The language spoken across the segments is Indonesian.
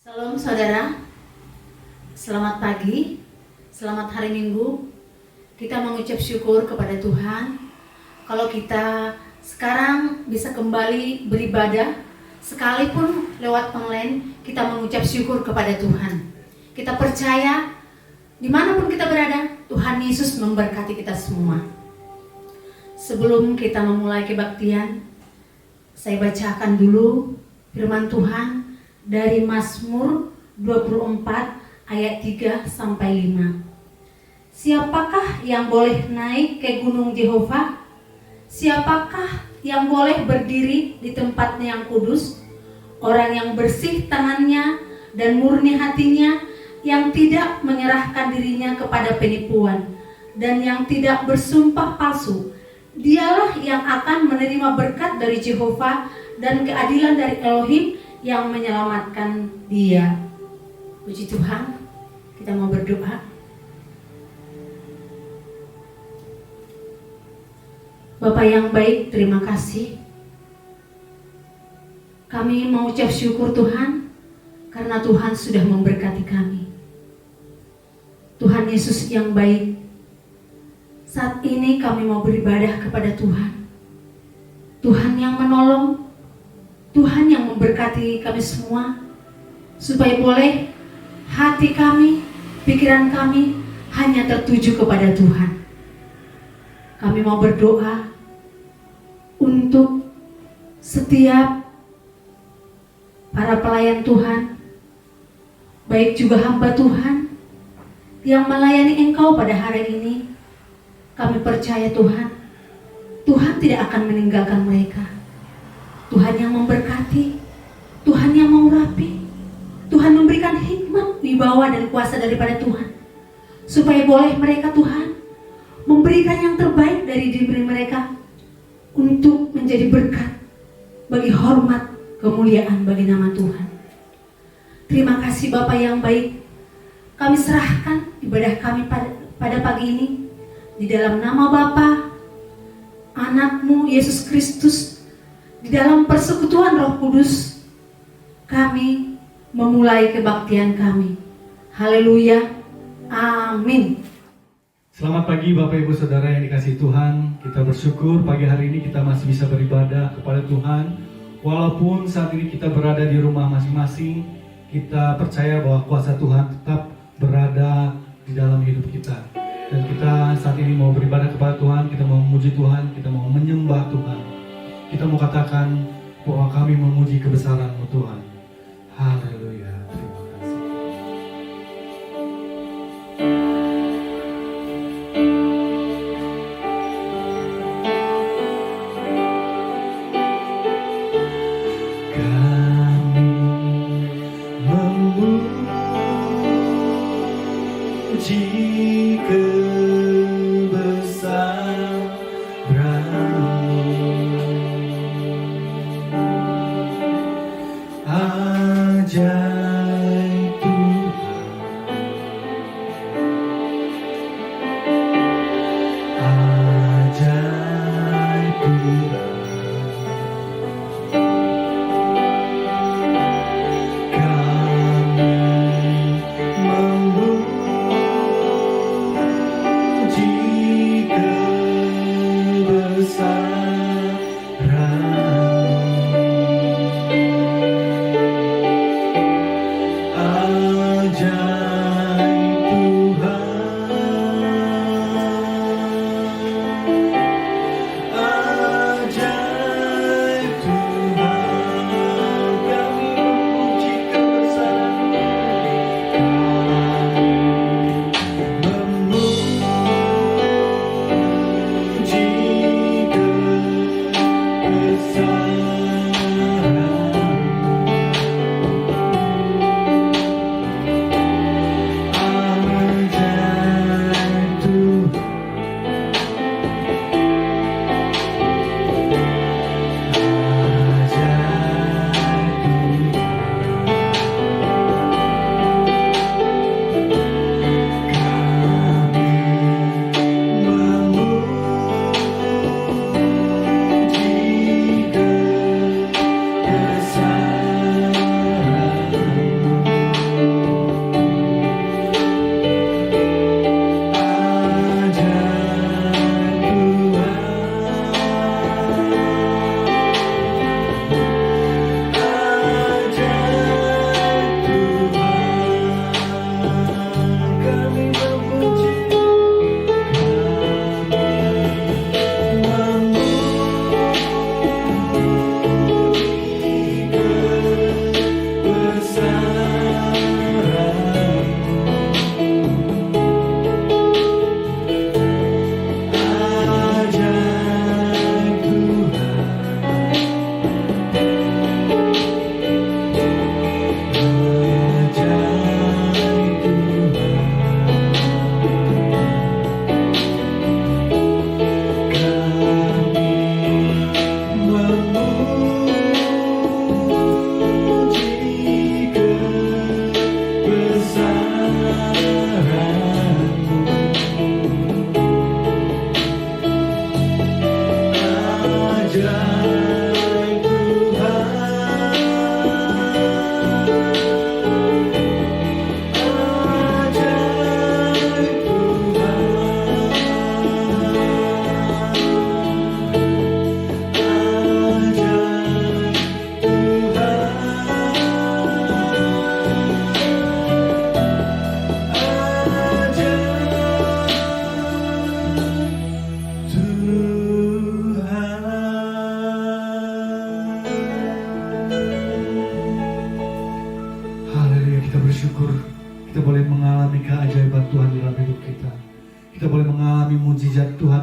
Salam saudara, selamat pagi, selamat hari Minggu. Kita mengucap syukur kepada Tuhan kalau kita sekarang bisa kembali beribadah, sekalipun lewat online, kita mengucap syukur kepada Tuhan. Kita percaya dimanapun kita berada, Tuhan Yesus memberkati kita semua. Sebelum kita memulai kebaktian, saya bacakan dulu firman Tuhan dari Mazmur 24 ayat 3 sampai 5. Siapakah yang boleh naik ke gunung Yehova? Siapakah yang boleh berdiri di tempatnya yang kudus? Orang yang bersih tangannya dan murni hatinya, yang tidak menyerahkan dirinya kepada penipuan dan yang tidak bersumpah palsu. Dialah yang akan menerima berkat dari Yehova dan keadilan dari Elohim yang menyelamatkan dia. Puji Tuhan, kita mau berdoa. Bapa yang baik, terima kasih. Kami mau ucap syukur Tuhan, karena Tuhan sudah memberkati kami. Tuhan Yesus yang baik, saat ini kami mau beribadah kepada Tuhan. Tuhan yang menolong, Tuhan yang memberkati kami semua, supaya boleh hati kami, pikiran kami hanya tertuju kepada Tuhan. Kami mau berdoa untuk setiap para pelayan Tuhan, baik juga hamba Tuhan yang melayani Engkau pada hari ini. Kami percaya Tuhan, Tuhan tidak akan meninggalkan mereka. Tuhan yang memberkati, Tuhan yang mengurapi, Tuhan memberikan hikmat, wibawa dan kuasa daripada Tuhan, supaya boleh mereka Tuhan memberikan yang terbaik dari diri mereka untuk menjadi berkat bagi hormat kemuliaan bagi nama Tuhan. Terima kasih Bapa yang baik. Kami serahkan ibadah kami pada pagi ini di dalam nama Bapa, Anak-Mu Yesus Kristus, di dalam persekutuan Roh Kudus. Kami memulai kebaktian kami. Haleluya. Amin. Selamat pagi Bapak Ibu Saudara yang dikasihi Tuhan. Kita bersyukur pagi hari ini kita masih bisa beribadah kepada Tuhan. Walaupun saat ini kita berada di rumah masing-masing, kita percaya bahwa kuasa Tuhan tetap berada di dalam hidup kita. Dan kita saat ini mau beribadah kepada Tuhan, kita mau memuji Tuhan, kita mau menyembah Tuhan. Kita mau katakan bahwa kami memuji kebesaran-Mu Tuhan. Haleluya. Terima kasih. Memuji kebesaran-Mu, ajar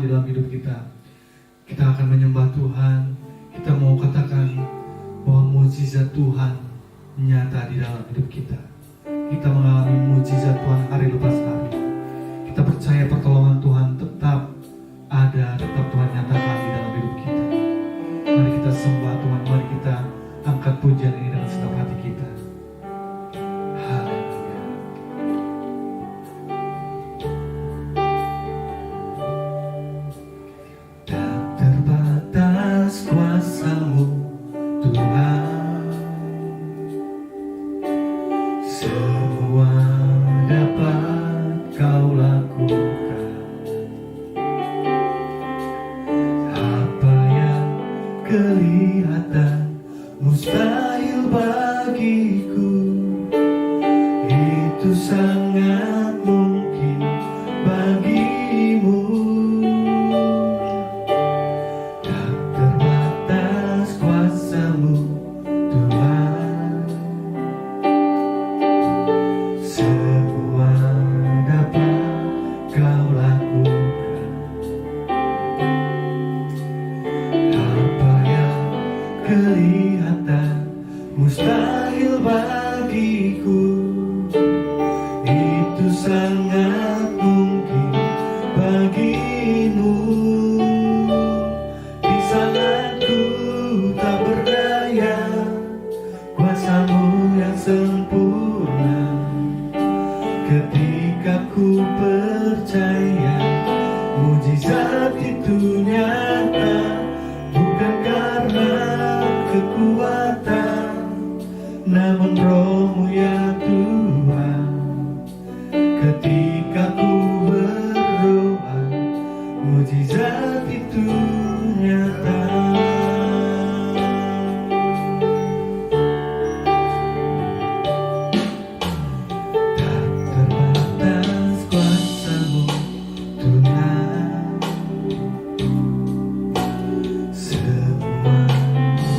di dalam hidup kita. Kita akan menyembah Tuhan. Kita mau katakan bahwa mukjizat Tuhan nyata di dalam hidup kita. Kita mengalami mukjizat Tuhan hari lepas hari. Kita percaya pertolongan Tuhan tetap ada, tetap Tuhan nyatakan di dalam hidup kita. Mari kita sembah Tuhan, mari kita angkat pujian ini dengan segenap hati kita. Haleluya. Tak terbatas kuasa-Mu Tuhan, semua dapat Kau lakukan. Apa yang kelihatan mustahil bagiku, itu sangat mungkin bagimu. Tak terbatas kuasa-Mu Tuhan, semua dapat Kau lakukan. Apa yang kelihatan mustahil bagiku, itu sangat mungkin bagimu. Di saat ku tak berdaya, kuasa-Mu yang sempurna. Ketika ku percaya mujizat itu nyata, bukan karena kekuatan, namun Roh-Mu ya Tuhan. Ketika ku berdoa, mujizat itu nyata. Tak terbatas kuasa-Mu Tuhan, semua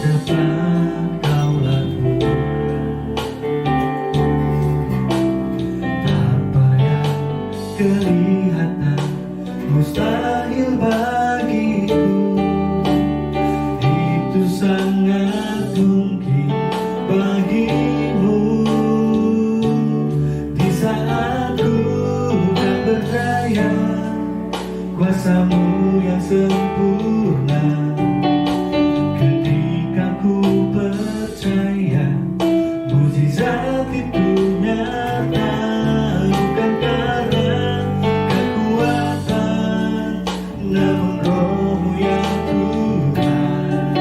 dapat Kau lakukan. Apa yang kelihatan mustahil bagiku, itu sangat mungkin bagimu. Di saat ku tak berdaya, kuasa-Mu yang sempurna. Ketika ku percaya mujizat itu nyata, bukan karena kekuatan, namun Roh-Mu ya Tuhan.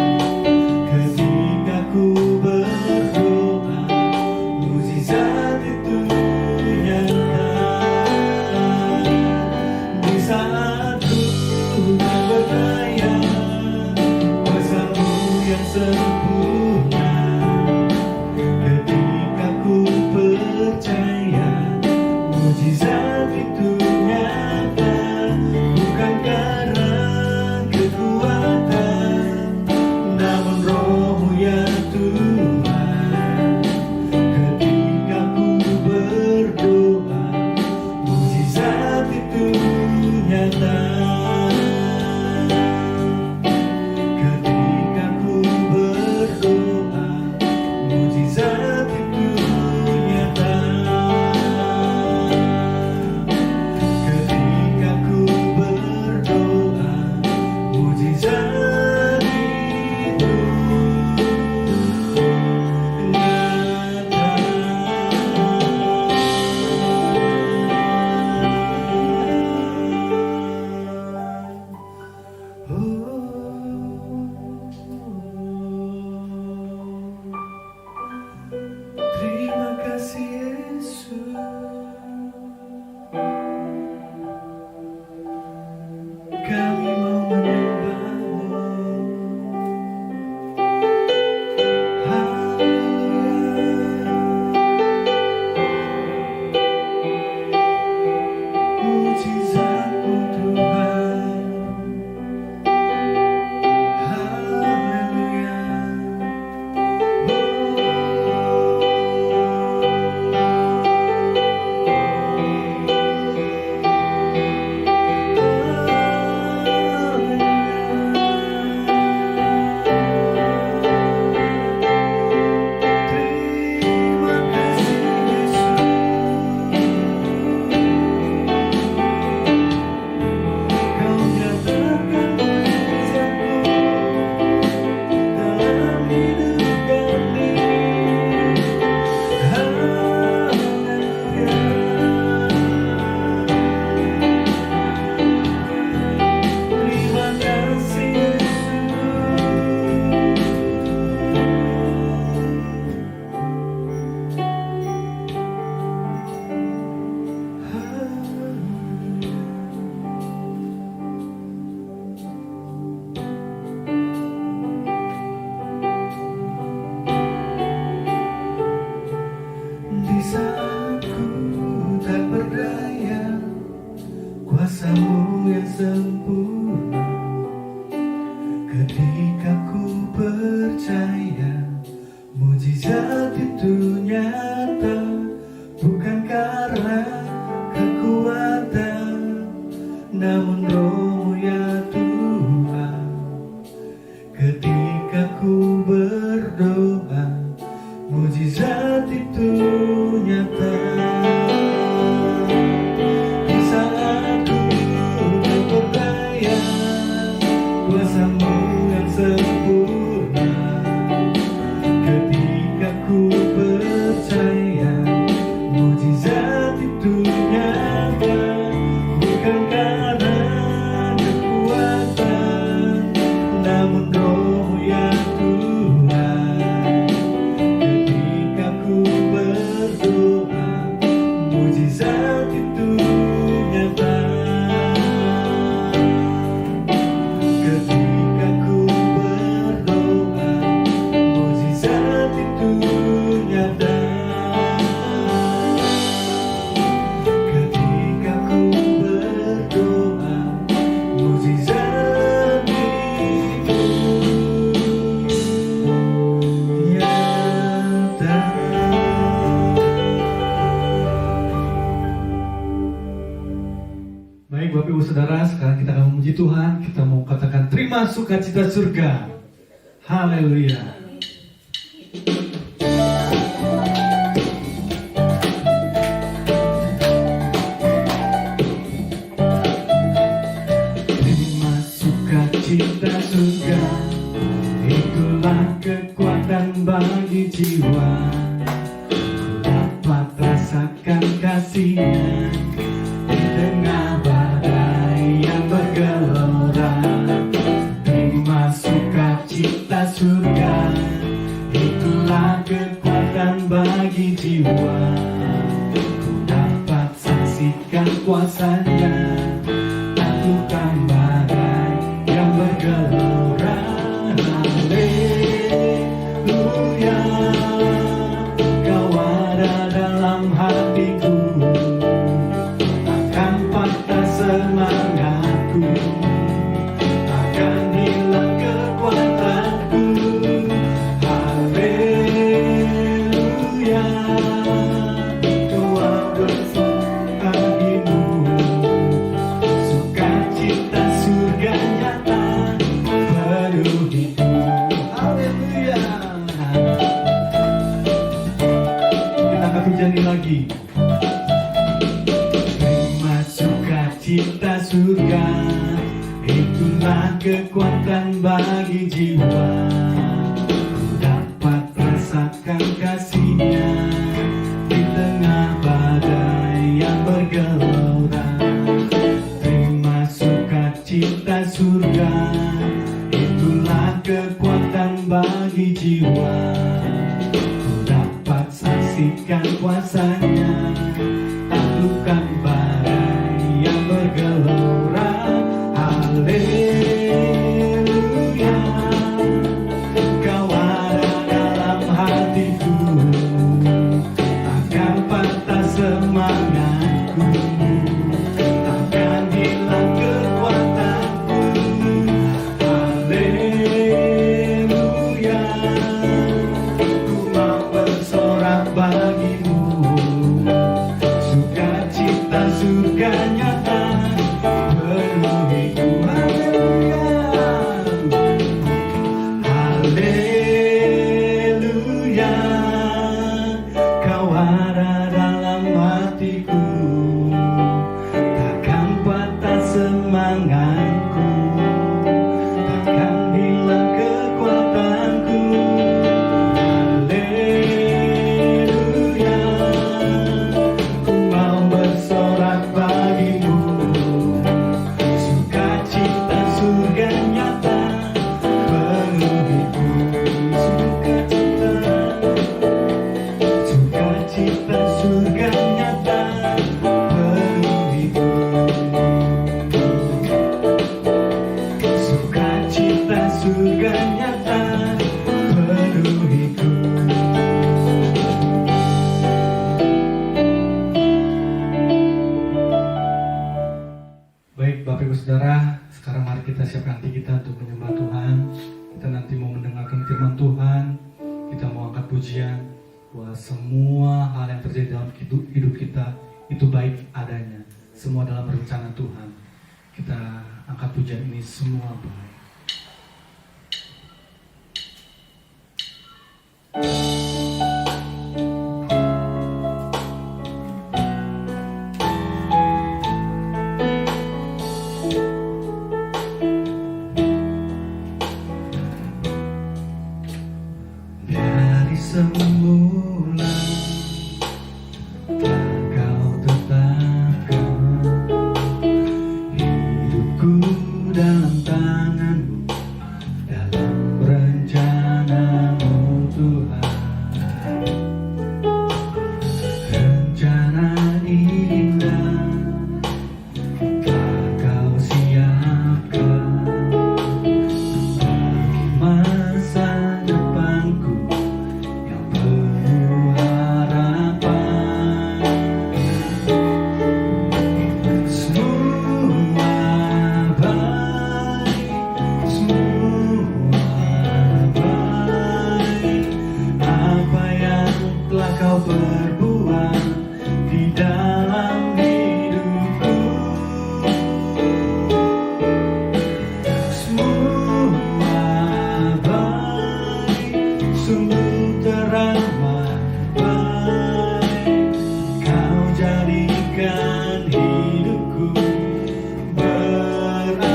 Ketika ku berdoa, mujizat itu nyata. Di saat ku tak berdaya, kuasa-Mu yang sempurna. Ketika ku percaya mujizat itu nyata, bukan karena kekuatan, namun Roh-Mu ya Tuhan. Ketika ku berdoa, mujizat itu nyata. Ketika ku berdoa, mujizat itu nyata. Ketika ku berdoa, mujizat itu nyata. Terima kasih Yesus, kami mau menyembah-Mu. Haleluya. Mujizat-Mu Tuhan, Ketika ku percaya mujizat itu nyata, bukan karena kekuatan, namun Roh-Mu ya Tuhan. Ketika ku berdoa, mujizat itu nyata. Di saat ku berdaya, kuasa-Mu yang sempurna. Ketika ku percaya, mujizat itu nyata, bukan karena kekuatan, namun Roh-Mu ya Tuhan. Ketika ku berdoa, mujizat itu nyata. Ketika ku berdoa, mujizat itu nyata. Ketika ku berdoa, mujizat itu nyata. Baik Bapak Ibu Saudara, sekarang kita akan memuji Tuhan. Kita mau katakan terima sukacita surga. Haleluya. Terima sukacita surga, itulah kekuatan bagi jiwa. Dapat rasakan kasih-Nya di tengah badai yang bergelora. Terima sukacita surga, itulah kekuatan bagi jiwa. Dapat saksikan kuasa-Nya, taklukan badai yang bergelora. Haleluya, Kau ada dalam hatiku, takkan patah semangatku, takkan hilang kekuatanku. Haleluya, Kau bagimu, sukacita surga nyata penuhiku. Haleluya. Kita akan pujian lagi. Terima sukacita surga, itulah kekuatan bagi jiwa. Dapat rasakan kasih-Nya di tengah badai yang bergelora. Terima sukacita surga, itulah kekuatan bagi jiwa. Dapat saksikan kuasa-Nya, taklukan badai yang bergelora. Haleluya, Kau ada dalam hatiku, takkan patah semangatku, takkan hilang kekuatanku. Haleluya, ku mau bersorak bagimu, sukacita surga nyata penuhiku. Haleluya, Kau ada dalam hatiku, takkan patah semangatku, takkan hilang kekuatanku. Haleluya, ku mau bersorak bagimu, sukacita surga nyata penuhiku. Sukacita surga nyata penuhiku. Sukacita surga nyata penuhiku. Baik Bapak Ibu Saudara, sekarang mari kita siapkan hati kita untuk menyembah Tuhan. pujian bahwa semua hal yang terjadi dalam hidup kita itu baik adanya. Semua dalam rencana Tuhan. Kita angkat pujian ini, semua baik. Dari semula Kau tetapkan hidupku dalam tangan-Mu, dalam rencana-Mu Tuhan. Rencana indah telah Kau siapkan bagi masa depanku yang penuh harapan. Semua baik, semua baik. Apa yang telah Kau perbuat di dalam hidupku, semua baik, sungguh teramat baik. Kau jadikan hidupku berarti.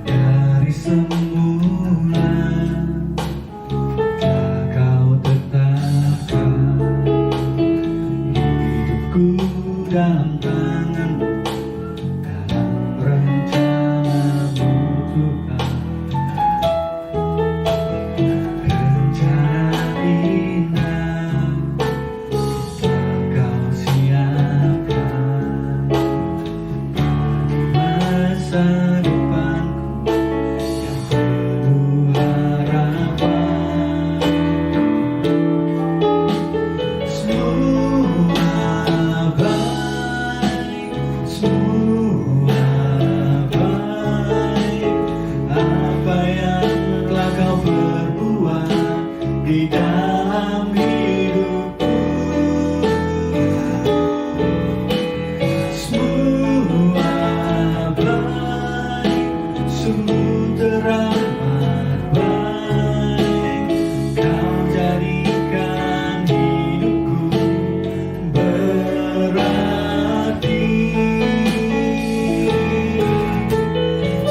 Dari semula telah Kau tetapkan hidupku dalam tangan-Mu, dalam rencana-Mu Tuhan. Rencana indah telah Kau siapkan masa depanku yang penuh harapan. Semua baik, semua baik. Apa yang telah Kau perbuat di dalam hidupku, semua baik, sungguh teramat baik. Kau jadikan hidupku berarti.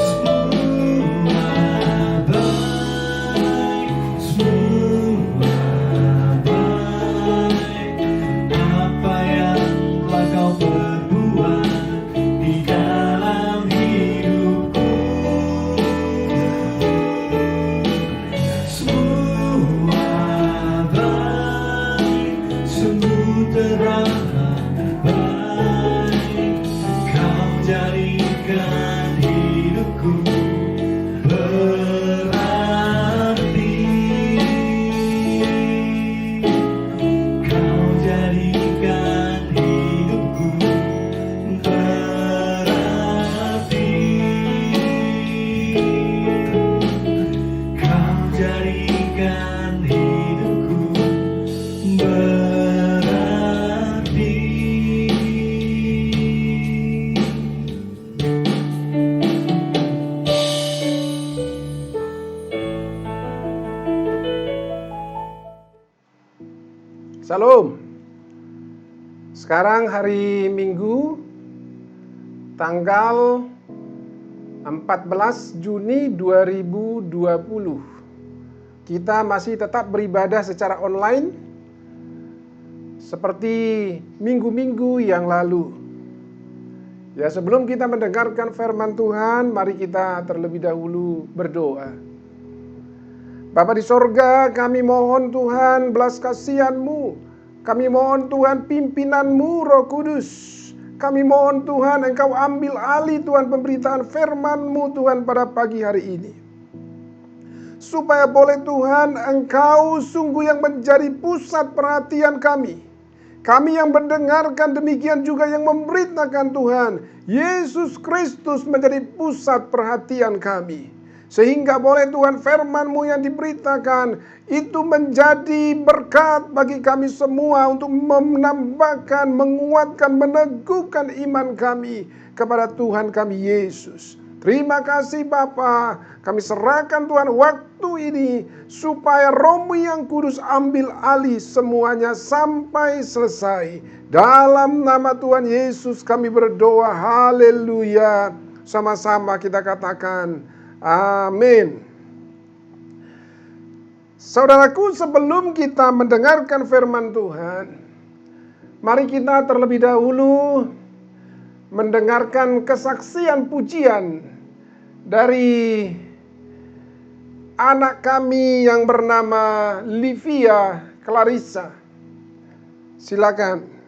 Semua baik, semua baik. Apa yang telah Kau perbuat di dalam hidupku, semua baik, sungguh teramat baik. Kau jadikan hidupku berarti. Kau jadikan hidupku berarti. Kau jadikan hidupku berarti. Salam. Sekarang hari Minggu tanggal 14 Juni 2020. Kita masih tetap beribadah secara online seperti minggu-minggu yang lalu. Ya, sebelum kita mendengarkan firman Tuhan, mari kita terlebih dahulu berdoa. Bapa di sorga, kami mohon Tuhan belas kasihan-Mu. Kami mohon Tuhan pimpinan-Mu Roh Kudus. Kami mohon Tuhan Engkau ambil alih Tuhan pemberitaan firman-Mu Tuhan pada pagi hari ini. Supaya boleh Tuhan Engkau sungguh yang menjadi pusat perhatian kami. Kami yang mendengarkan demikian juga yang memberitakan Tuhan. Yesus Kristus menjadi pusat perhatian kami. Sehingga boleh Tuhan firman-Mu yang diberitakan itu menjadi berkat bagi kami semua untuk menambahkan, menguatkan, meneguhkan iman kami kepada Tuhan kami Yesus. Terima kasih Bapa, kami serahkan Tuhan waktu ini supaya Roh-Mu yang kudus ambil alih semuanya sampai selesai. Dalam nama Tuhan Yesus kami berdoa, haleluya. Sama-sama kita katakan, amin. Saudaraku, sebelum kita mendengarkan firman Tuhan, mari kita terlebih dahulu mendengarkan kesaksian pujian dari anak kami yang bernama Livia Clarissa. Silakan.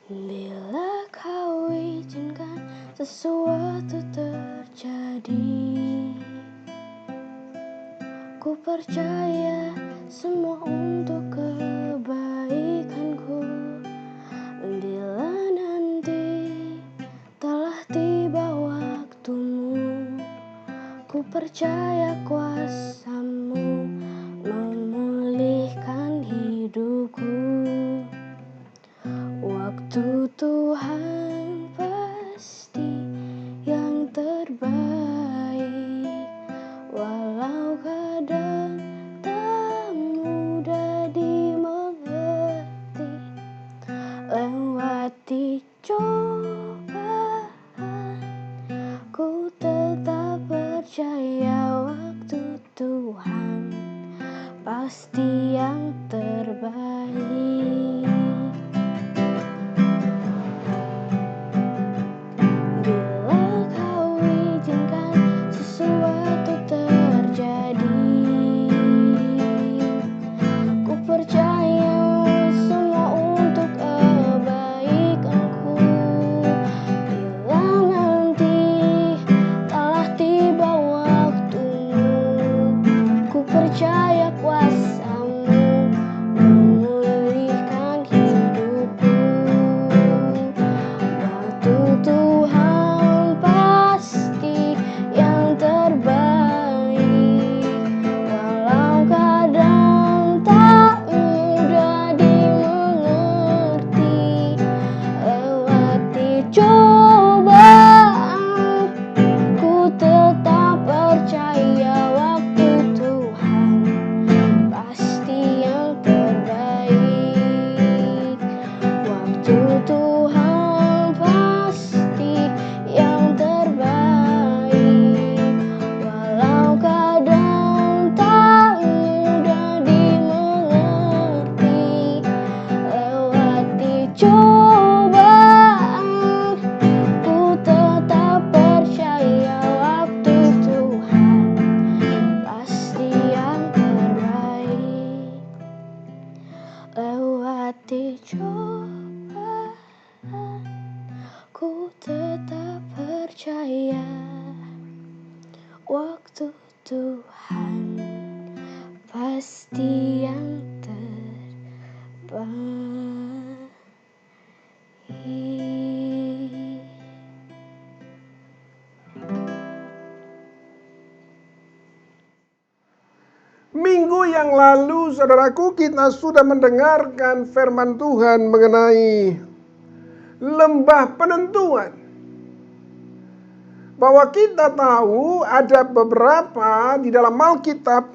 Bila kau izinkan sesuatu terjadi, ku percaya semua untuk kebaikanku. Bila nanti telah tiba waktumu, ku percaya kuasa-Mu memulihkan hidupku. Waktu Tuhan pasti yang terbaik, walau kadang tak mudah dimengerti. Lewati cobaan, ku tetap percaya waktu Tuhan pasti yang terbaik. Bila kau izinkan sesuatu terjadi, ku percaya semua untuk kebaikanku. Bila nanti telah tiba waktumu, ku percaya kuasa-Mu memulihkan hidupku. Waktu Tuhan pasti yang terbaik, walau kadang tak mudah dimengerti. Lewati cobaan, ku tetap percaya waktu Tuhan pasti yang terbaik. Waktu Tuhan pasti yang terbaik, walau kadang tak mudah dimengerti. Lewati cobaan, ku tetap percaya waktu Tuhan pasti yang terbaik. Lewati cobaan, ku tetap percaya waktu Tuhan pasti yang terbaik. Minggu yang lalu, saudaraku, kita sudah mendengarkan firman Tuhan mengenai lembah penentuan. Bahwa kita tahu ada beberapa di dalam Alkitab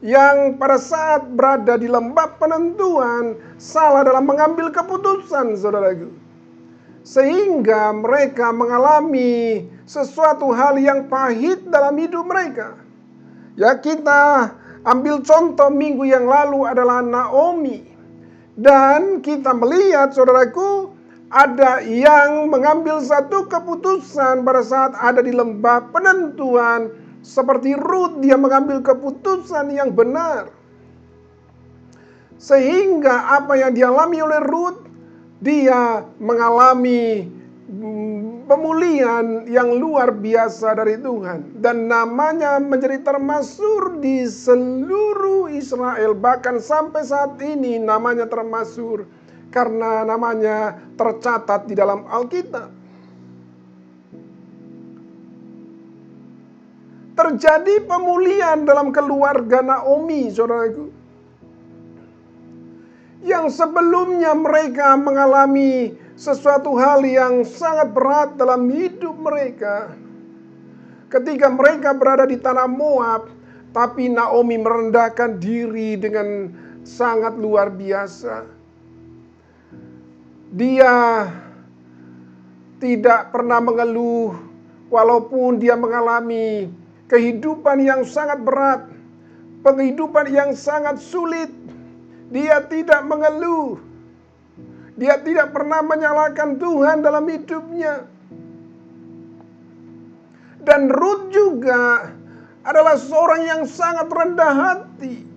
yang pada saat berada di lembah penentuan salah dalam mengambil keputusan, saudaraku. Sehingga mereka mengalami sesuatu hal yang pahit dalam hidup mereka. Ya, kita ambil contoh minggu yang lalu adalah Naomi. Dan kita melihat, saudaraku, ada yang mengambil satu keputusan pada saat ada di lembah penentuan. Seperti Ruth, dia mengambil keputusan yang benar. Sehingga apa yang dialami oleh Ruth, dia mengalami pemulihan yang luar biasa dari Tuhan. Dan namanya menjadi termasyhur di seluruh Israel. Bahkan sampai saat ini namanya termasyhur karena namanya tercatat di dalam Alkitab. Terjadi pemulihan dalam keluarga Naomi, saudaraku. Yang sebelumnya mereka mengalami sesuatu hal yang sangat berat dalam hidup mereka. Ketika mereka berada di tanah Moab, tapi Naomi merendahkan diri dengan sangat luar biasa. Dia tidak pernah mengeluh walaupun dia mengalami kehidupan yang sangat berat, kehidupan yang sangat sulit. Dia tidak mengeluh. Dia tidak pernah menyalahkan Tuhan dalam hidupnya. Dan Ruth juga adalah seorang yang sangat rendah hati.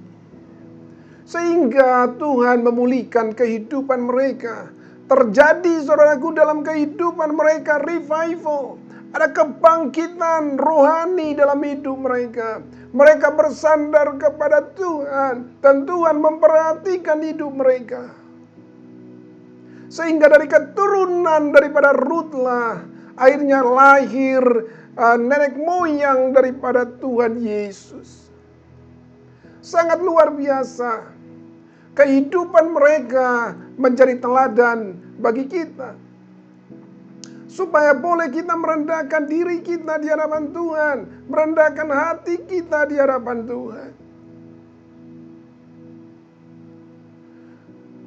Sehingga Tuhan memulihkan kehidupan mereka. Terjadi, saudaraku, dalam kehidupan mereka revival. Ada kebangkitan rohani dalam hidup mereka. Mereka bersandar kepada Tuhan. Dan Tuhan memperhatikan hidup mereka. Sehingga dari keturunan daripada Ruthlah akhirnya lahir nenek moyang daripada Tuhan Yesus. Sangat luar biasa. Kehidupan mereka menjadi teladan bagi kita. Supaya boleh kita merendahkan diri kita di hadapan Tuhan. Merendahkan hati kita di hadapan Tuhan.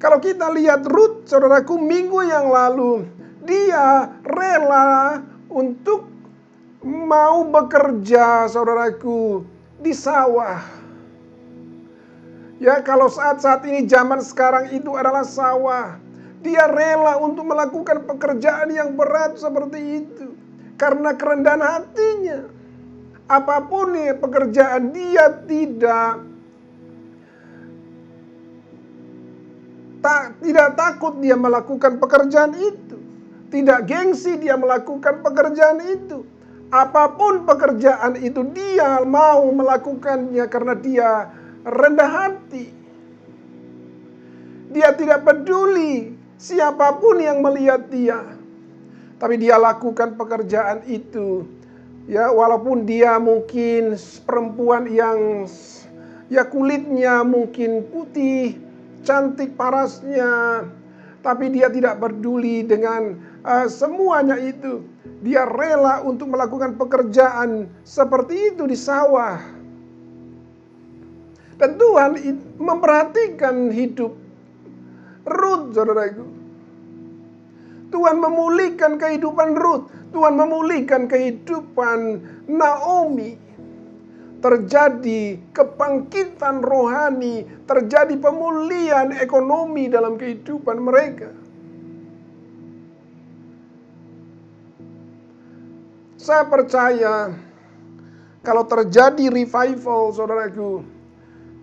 Kalau kita lihat Ruth, saudaraku, minggu yang lalu, dia rela untuk mau bekerja, saudaraku, di sawah. Ya, kalau saat ini zaman sekarang itu adalah sawah. Dia rela untuk melakukan pekerjaan yang berat seperti itu. Karena kerendahan hatinya. Apapun ya pekerjaan, dia tidak takut dia melakukan pekerjaan itu. Tidak gengsi dia melakukan pekerjaan itu. Apapun pekerjaan itu dia mau melakukannya karena dia rendah hati. Dia tidak peduli siapapun yang melihat dia. Tapi dia lakukan pekerjaan itu. Ya, walaupun dia mungkin perempuan yang ya kulitnya mungkin putih, cantik parasnya, tapi dia tidak peduli dengan semuanya itu. Dia rela untuk melakukan pekerjaan seperti itu di sawah. Dan Tuhan memperhatikan hidup Ruth, saudaraku. Tuhan memulihkan kehidupan Ruth. Tuhan memulihkan kehidupan Naomi. Terjadi kebangkitan rohani. Terjadi pemulihan ekonomi dalam kehidupan mereka. Saya percaya kalau terjadi revival, saudaraku,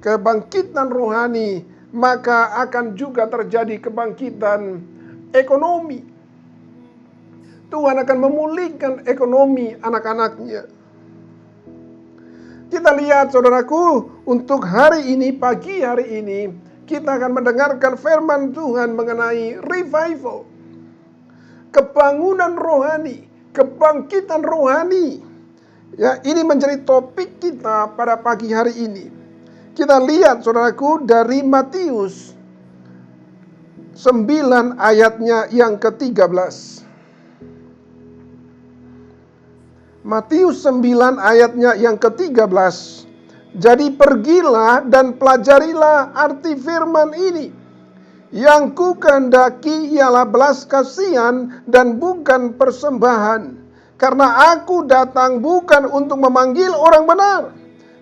kebangkitan rohani, maka akan juga terjadi kebangkitan ekonomi. Tuhan akan memulihkan ekonomi anak-anaknya. Kita lihat, saudaraku, untuk hari ini, pagi hari ini, kita akan mendengarkan firman Tuhan mengenai revival. Kebangunan rohani, kebangkitan rohani. Ya, ini menjadi topik kita pada pagi hari ini. Kita lihat, saudaraku, dari Matius 9 ayatnya yang ke-13. Matius 9 ayatnya yang ke-13. Jadi pergilah dan pelajarilah arti firman ini. Yang kukehendaki ialah belas kasihan dan bukan persembahan. Karena aku datang bukan untuk memanggil orang benar,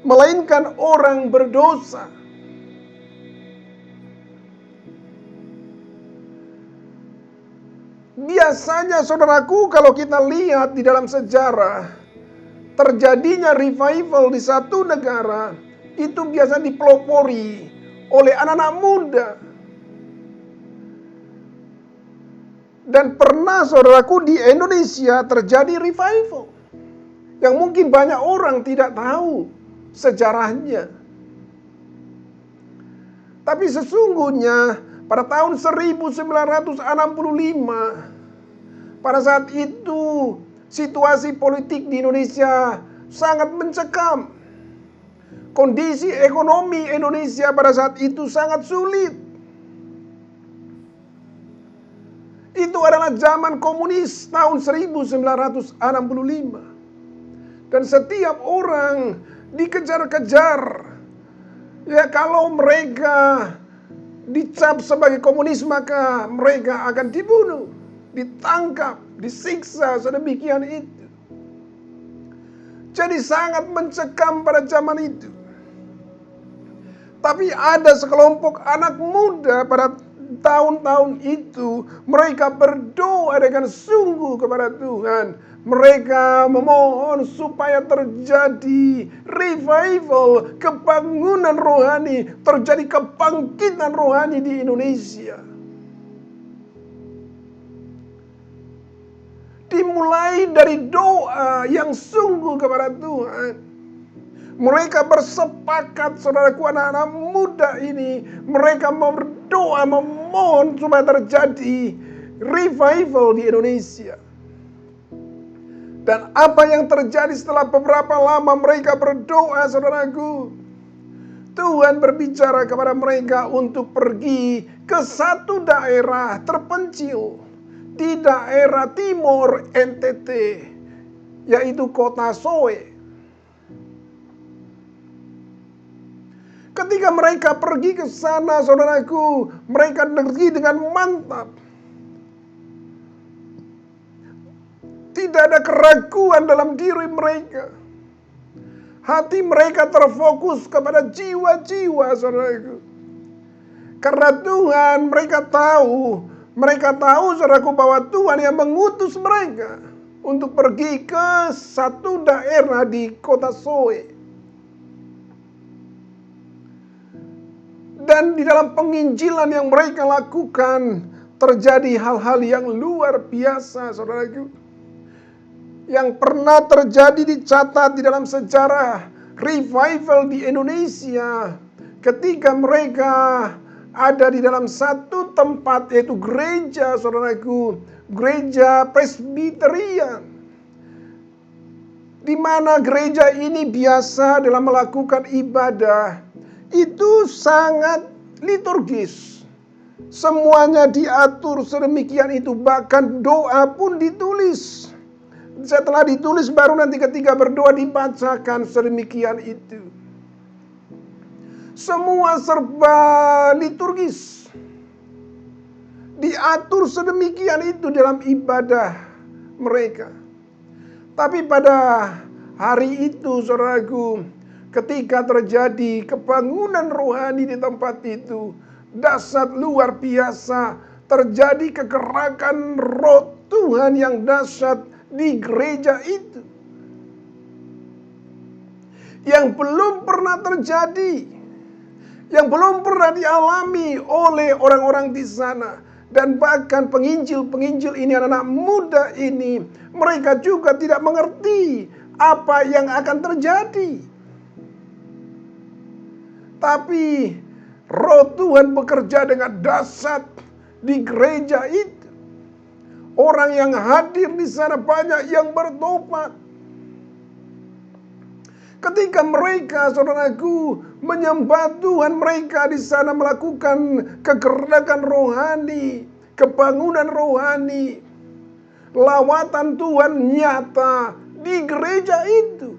melainkan orang berdosa. Biasanya, saudaraku, kalau kita lihat di dalam sejarah, terjadinya revival di satu negara, itu biasa dipelopori oleh anak-anak muda. Dan pernah saudaraku di Indonesia terjadi revival yang mungkin banyak orang tidak tahu sejarahnya. Tapi sesungguhnya pada tahun 1965, pada saat itu situasi politik di Indonesia sangat mencekam. Kondisi ekonomi Indonesia pada saat itu sangat sulit. Itu adalah zaman komunis tahun 1965. Dan setiap orang dikejar-kejar. Ya, kalau mereka dicap sebagai komunis, maka mereka akan dibunuh, ditangkap, disiksa sedemikian itu. Jadi sangat mencekam pada zaman itu. Tapi ada sekelompok anak muda pada tahun-tahun itu, mereka berdoa dengan sungguh kepada Tuhan. Mereka memohon supaya terjadi revival, kebangunan rohani, terjadi kebangkitan rohani di Indonesia. Dimulai dari doa yang sungguh kepada Tuhan. Mereka bersepakat, saudaraku, anak-anak muda ini, mereka berdoa, memohon supaya terjadi revival di Indonesia. Dan apa yang terjadi setelah beberapa lama mereka berdoa, saudaraku, Tuhan berbicara kepada mereka untuk pergi ke satu daerah terpencil di daerah timur NTT, yaitu kota Soe. Ketika mereka pergi ke sana, saudaraku, mereka pergi dengan mantap. Tidak ada keraguan dalam diri mereka. Hati mereka terfokus kepada jiwa-jiwa, saudaraku. Karena Tuhan, mereka tahu, saudaraku, bahwa Tuhan yang mengutus mereka untuk pergi ke satu daerah di kota Soe. Dan di dalam penginjilan yang mereka lakukan, terjadi hal-hal yang luar biasa, saudaraku. Yang pernah terjadi dicatat di dalam sejarah revival di Indonesia. Ketika mereka ada di dalam satu tempat, yaitu gereja, saudaraku. Gereja Presbyterian. Di mana gereja ini biasa dalam melakukan ibadah. Itu sangat liturgis. Semuanya diatur sedemikian itu. Bahkan doa pun ditulis. Setelah ditulis baru nanti ketika berdoa dibacakan sedemikian itu. Semua serba liturgis. Diatur sedemikian itu dalam ibadah mereka. Tapi pada hari itu, saudaraku, ketika terjadi kebangunan rohani di tempat itu, dahsyat luar biasa, terjadi kegerakan roh Tuhan yang dahsyat di gereja itu. Yang belum pernah terjadi, yang belum pernah dialami oleh orang-orang di sana. Dan bahkan penginjil-penginjil ini, anak-anak muda ini, mereka juga tidak mengerti apa yang akan terjadi. Tapi roh Tuhan bekerja dengan dahsyat di gereja itu. Orang yang hadir di sana banyak yang bertobat. Ketika mereka, saudaraku, menyembah Tuhan, mereka di sana melakukan kegerakan rohani, kebangunan rohani. Lawatan Tuhan nyata di gereja itu.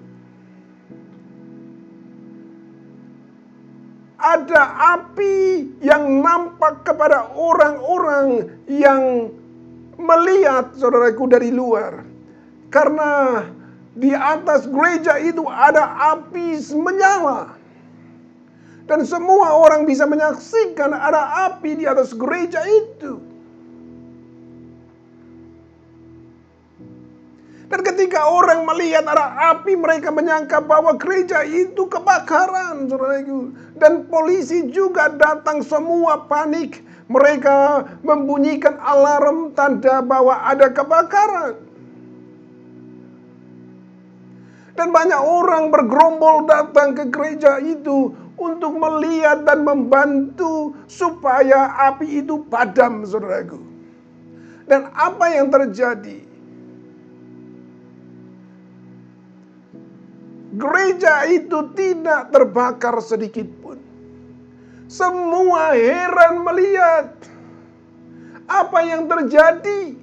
Ada api yang nampak kepada orang-orang yang melihat, saudaraku, dari luar. Karena di atas gereja itu ada api menyala. Dan semua orang bisa menyaksikan ada api di atas gereja itu. Dan ketika Ketika orang melihat ada api, mereka menyangka bahwa gereja itu kebakaran, saudaraku. Dan polisi juga datang, semua panik. Mereka membunyikan alarm tanda bahwa ada kebakaran. Dan banyak orang bergerombol datang ke gereja itu untuk melihat dan membantu supaya api itu padam, saudaraku. Dan apa yang terjadi? Gereja itu tidak terbakar sedikit pun. Semua heran melihat apa yang terjadi.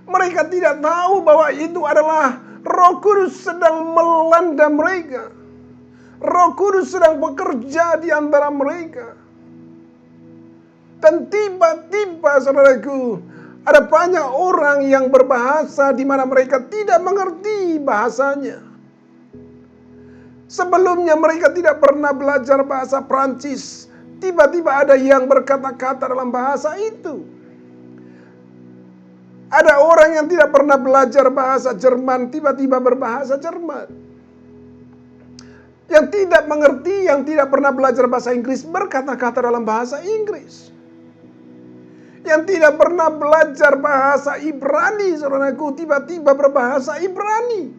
Mereka tidak tahu bahwa itu adalah Roh Kudus sedang melanda mereka. Roh Kudus sedang bekerja di antara mereka. Dan tiba-tiba, saudaraku, ada banyak orang yang berbahasa di mana mereka tidak mengerti bahasanya. Sebelumnya mereka tidak pernah belajar bahasa Prancis. Tiba-tiba ada yang berkata-kata dalam bahasa itu. Ada orang yang tidak pernah belajar bahasa Jerman, tiba-tiba berbahasa Jerman. Yang tidak mengerti, yang tidak pernah belajar bahasa Inggris, berkata-kata dalam bahasa Inggris. Yang tidak pernah belajar bahasa Ibrani, saudaraku, tiba-tiba berbahasa Ibrani.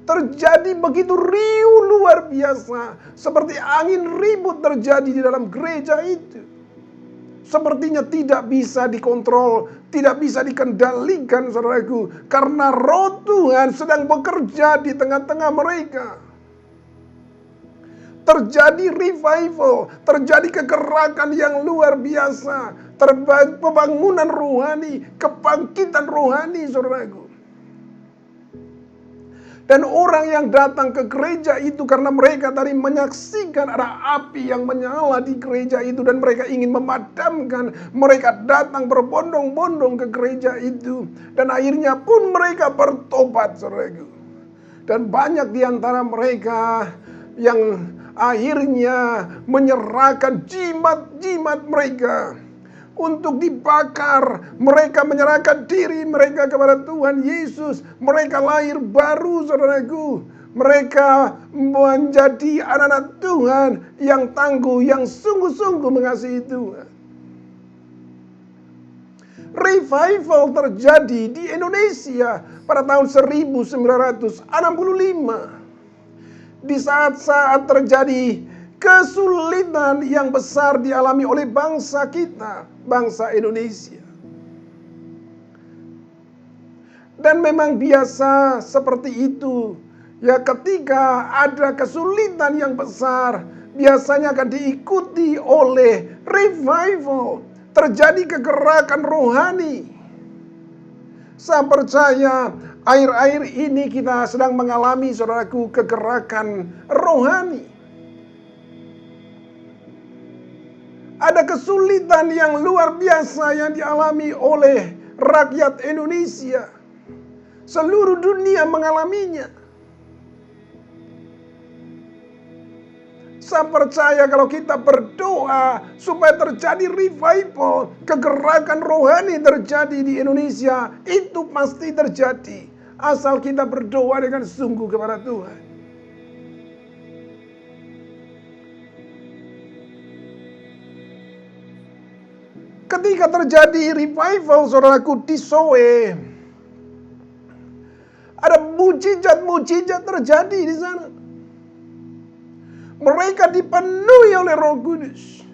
Terjadi begitu riuh luar biasa, seperti angin ribut terjadi di dalam gereja itu. Sepertinya tidak bisa dikontrol, tidak bisa dikendalikan, saudaraku, karena Roh Tuhan sedang bekerja di tengah-tengah mereka. Terjadi revival, terjadi kegerakan yang luar biasa, pembangunan rohani, kebangkitan rohani, saudaraku. Dan orang yang datang ke gereja itu karena mereka tadi menyaksikan ada api yang menyala di gereja itu dan mereka ingin memadamkan. Mereka datang berbondong-bondong ke gereja itu dan akhirnya pun mereka bertobat, saudaraku. Dan banyak di antara mereka yang akhirnya menyerahkan jimat-jimat mereka untuk dibakar. Mereka menyerahkan diri mereka kepada Tuhan Yesus. Mereka lahir baru, saudaraku. Mereka menjadi anak-anak Tuhan yang tangguh, yang sungguh-sungguh mengasihi Tuhan. Revival terjadi di Indonesia pada tahun 1965. Di saat-saat terjadi kesulitan yang besar dialami oleh bangsa kita, bangsa Indonesia. Dan memang biasa seperti itu. Ya, ketika ada kesulitan yang besar, biasanya akan diikuti oleh revival. Terjadi kegerakan rohani. Saya percaya akhir-akhir ini kita sedang mengalami, saudaraku, kegerakan rohani. Ada kesulitan yang luar biasa yang dialami oleh rakyat Indonesia. Seluruh dunia mengalaminya. Saya percaya kalau kita berdoa supaya terjadi revival, kegerakan rohani terjadi di Indonesia, itu pasti terjadi. Asal kita berdoa dengan sungguh kepada Tuhan. Ketika terjadi revival, saudaraku, di Soe, ada mujizat-mujizat terjadi di sana. Mereka dipenuhi oleh Roh Kudus.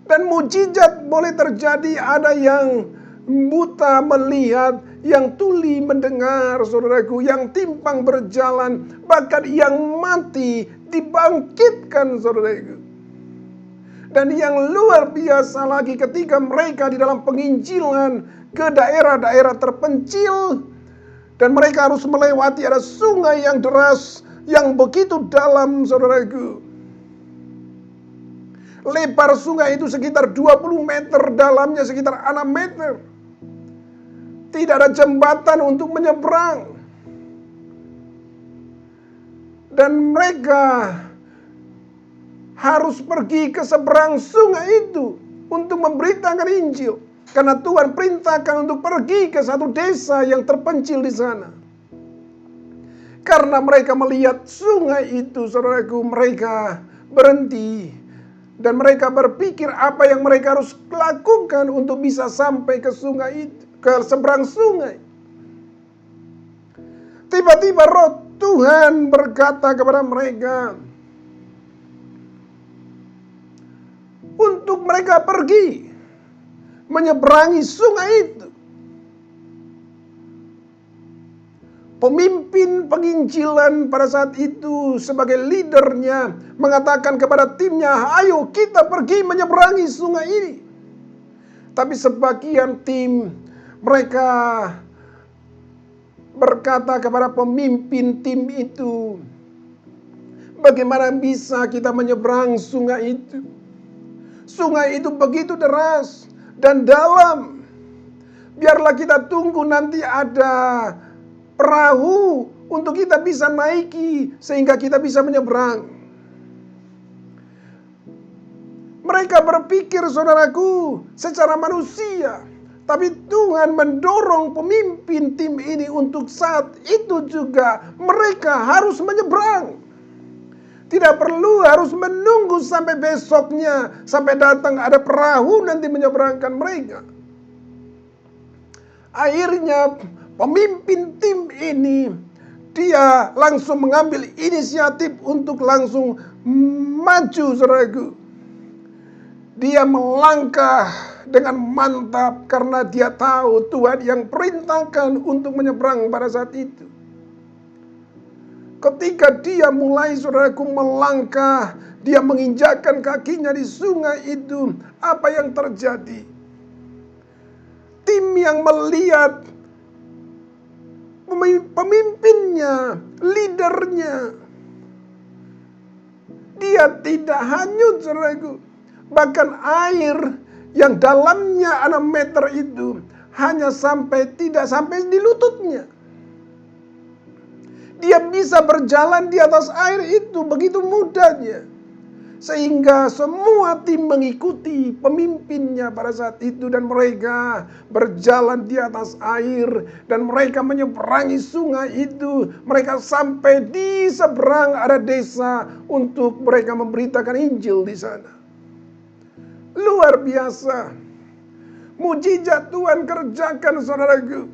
Dan mujizat boleh terjadi, ada yang buta melihat, yang tuli mendengar, saudaraku, yang timpang berjalan, bahkan yang mati dibangkitkan, saudaraku. Dan yang luar biasa lagi ketika mereka di dalam penginjilan ke daerah-daerah terpencil, dan mereka harus melewati ada sungai yang deras, yang begitu dalam, saudaraku. Lebar sungai itu sekitar 20 meter, dalamnya sekitar 6 meter. Tidak ada jembatan untuk menyeberang. Dan mereka harus pergi ke seberang sungai itu untuk memberitakan Injil. Karena Tuhan perintahkan untuk pergi ke satu desa yang terpencil di sana. Karena mereka melihat sungai itu, saudaraku, mereka berhenti. Dan mereka berpikir apa yang mereka harus lakukan untuk bisa sampai ke sungai itu, ke seberang sungai. Tiba-tiba roh Tuhan berkata kepada mereka untuk mereka pergi menyeberangi sungai itu. Pemimpin penginjilan pada saat itu sebagai leadernya mengatakan kepada timnya, ayo kita pergi menyeberangi sungai ini. Tapi sebagian tim mereka berkata kepada pemimpin tim itu, bagaimana bisa kita menyeberang sungai itu? Sungai itu begitu deras dan dalam. Biarlah kita tunggu nanti ada perahu untuk kita bisa naiki sehingga kita bisa menyeberang. Mereka berpikir, saudaraku, secara manusia. Tapi Tuhan mendorong pemimpin tim ini untuk saat itu juga mereka harus menyeberang. Tidak perlu harus menunggu sampai besoknya, sampai datang ada perahu nanti menyeberangkan mereka. Akhirnya pemimpin tim ini, dia langsung mengambil inisiatif untuk langsung maju, saudaraku. Dia melangkah dengan mantap karena dia tahu Tuhan yang perintahkan untuk menyeberang pada saat itu. Ketika dia mulai, saudaraku, melangkah, dia menginjakkan kakinya di sungai itu, apa yang terjadi? Tim yang melihat pemimpinnya, leadernya, dia tidak hanyut, saudaraku. Bahkan air yang dalamnya 6 meter itu tidak sampai di lututnya. Dia bisa berjalan di atas air itu begitu mudahnya. Sehingga semua tim mengikuti pemimpinnya pada saat itu. Dan mereka berjalan di atas air. Dan mereka menyeberangi sungai itu. Mereka sampai di seberang ada desa untuk mereka memberitakan Injil di sana. Luar biasa. Mujizat Tuhan kerjakan, saudaraku.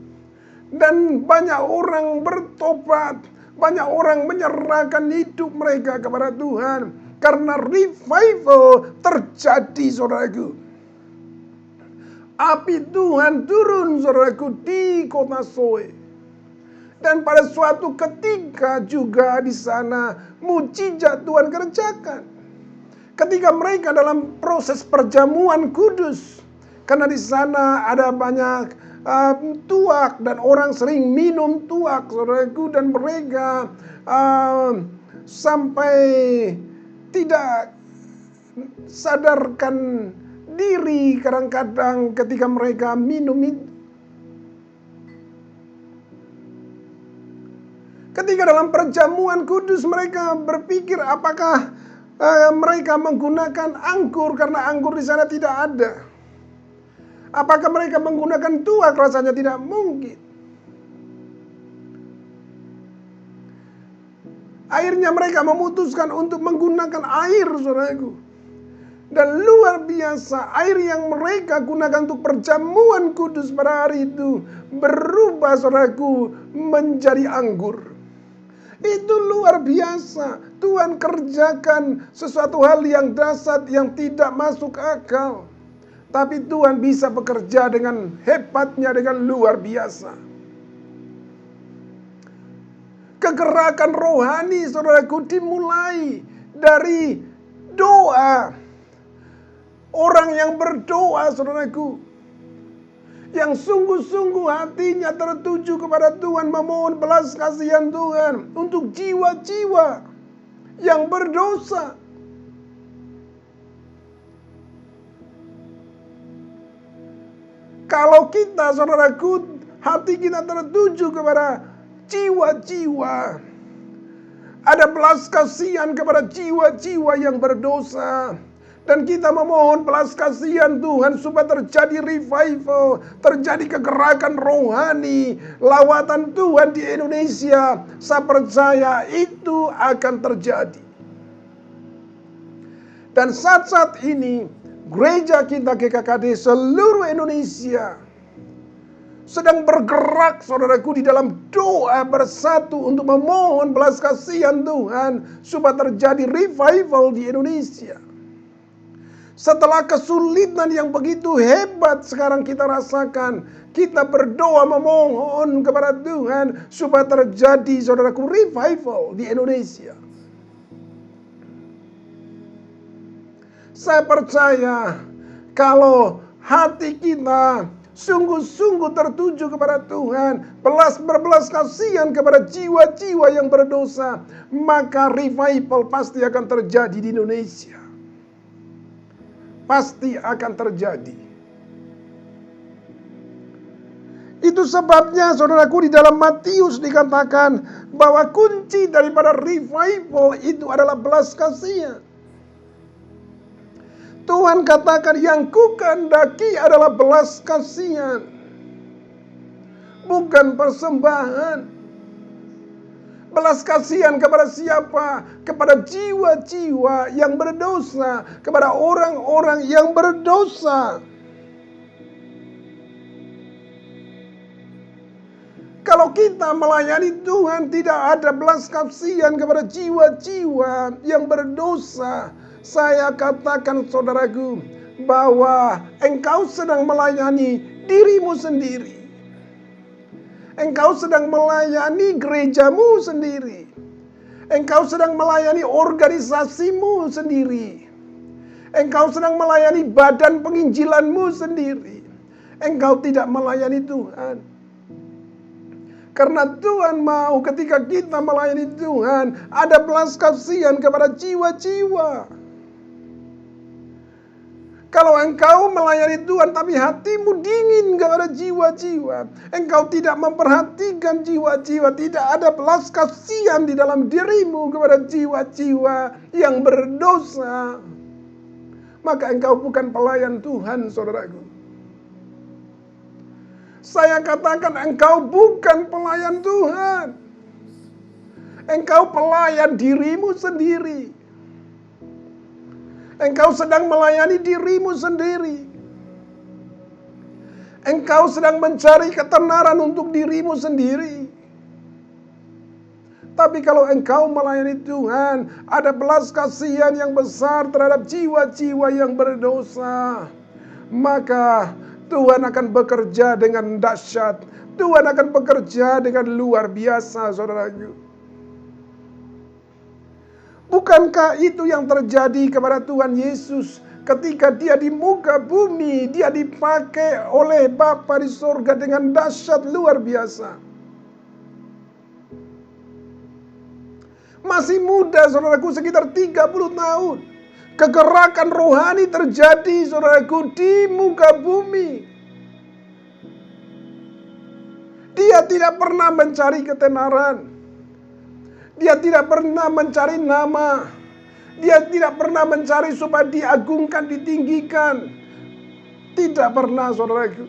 Dan banyak orang bertobat. Banyak orang menyerahkan hidup mereka kepada Tuhan. Karena revival terjadi, saudaraku. Api Tuhan turun, saudaraku, di kota Soe. Dan pada suatu ketika juga di sana mujizat Tuhan kerjakan. Ketika mereka dalam proses perjamuan kudus. Karena di sana ada banyak tuak dan orang sering minum tuak, saudaraku, dan mereka sampai tidak sadarkan diri kadang-kadang ketika mereka minum itu. Ketika dalam perjamuan kudus mereka berpikir apakah mereka menggunakan anggur karena anggur di sana tidak ada. Apakah mereka menggunakan tuak? Rasanya tidak mungkin. Akhirnya mereka memutuskan untuk menggunakan air, saudaraku. Dan luar biasa, air yang mereka gunakan untuk perjamuan kudus pada hari itu berubah, saudaraku, menjadi anggur. Itu luar biasa. Tuhan kerjakan sesuatu hal yang dahsyat yang tidak masuk akal. Tapi Tuhan bisa bekerja dengan hebatnya, dengan luar biasa. Kegerakan rohani, saudaraku, dimulai dari doa. Orang yang berdoa, saudaraku, yang sungguh-sungguh hatinya tertuju kepada Tuhan, memohon belas kasihan Tuhan untuk jiwa-jiwa yang berdosa. Kalau kita, saudaraku, hati kita tertuju kepada jiwa-jiwa, ada belas kasihan kepada jiwa-jiwa yang berdosa, Dan kita memohon belas kasihan Tuhan supaya terjadi revival, terjadi kegerakan rohani, lawatan Tuhan di Indonesia. Saya percaya itu akan terjadi. Dan saat-saat ini gereja kita GKKD seluruh Indonesia sedang bergerak, saudaraku, di dalam doa bersatu untuk memohon belas kasihan Tuhan supaya terjadi revival di Indonesia. Setelah kesulitan yang begitu hebat sekarang kita rasakan, kita berdoa memohon kepada Tuhan supaya terjadi, saudaraku, revival di Indonesia. Saya percaya kalau hati kita sungguh-sungguh tertuju kepada Tuhan, berbelas kasihan kepada jiwa-jiwa yang berdosa, maka revival pasti akan terjadi di Indonesia. Pasti akan terjadi. Itu sebabnya, saudaraku, di dalam Matius dikatakan bahwa kunci daripada revival itu adalah belas kasihan. Tuhan katakan yang kukehendaki adalah belas kasihan, bukan persembahan. Belas kasihan kepada siapa? Kepada jiwa-jiwa yang berdosa, kepada orang-orang yang berdosa. Kalau kita melayani Tuhan tidak ada belas kasihan kepada jiwa-jiwa yang berdosa, saya katakan, saudaraku, bahwa engkau sedang melayani dirimu sendiri. Engkau sedang melayani gerejamu sendiri. Engkau sedang melayani organisasimu sendiri. Engkau sedang melayani badan penginjilanmu sendiri. Engkau tidak melayani Tuhan. Karena Tuhan mau ketika kita melayani Tuhan, ada belas kasihan kepada jiwa-jiwa. Kalau engkau melayani Tuhan tapi hatimu dingin kepada jiwa-jiwa, engkau tidak memperhatikan jiwa-jiwa, tidak ada belas kasihan di dalam dirimu kepada jiwa-jiwa yang berdosa, maka engkau bukan pelayan Tuhan, saudaraku. Saya katakan engkau bukan pelayan Tuhan. Engkau pelayan dirimu sendiri. Engkau sedang melayani dirimu sendiri. Engkau sedang mencari ketenaran untuk dirimu sendiri. Tapi kalau engkau melayani Tuhan, ada belas kasihan yang besar terhadap jiwa-jiwa yang berdosa, maka Tuhan akan bekerja dengan dahsyat. Tuhan akan bekerja dengan luar biasa, saudaraku. Bukankah itu yang terjadi kepada Tuhan Yesus ketika dia di muka bumi, dia dipakai oleh Bapa di sorga dengan dahsyat luar biasa. Masih muda, saudaraku, sekitar 30 tahun. Kegerakan rohani terjadi, saudaraku, di muka bumi. Dia tidak pernah mencari ketenaran. Dia tidak pernah mencari nama. Dia tidak pernah mencari supaya diagungkan, ditinggikan. Tidak pernah, saudaraku.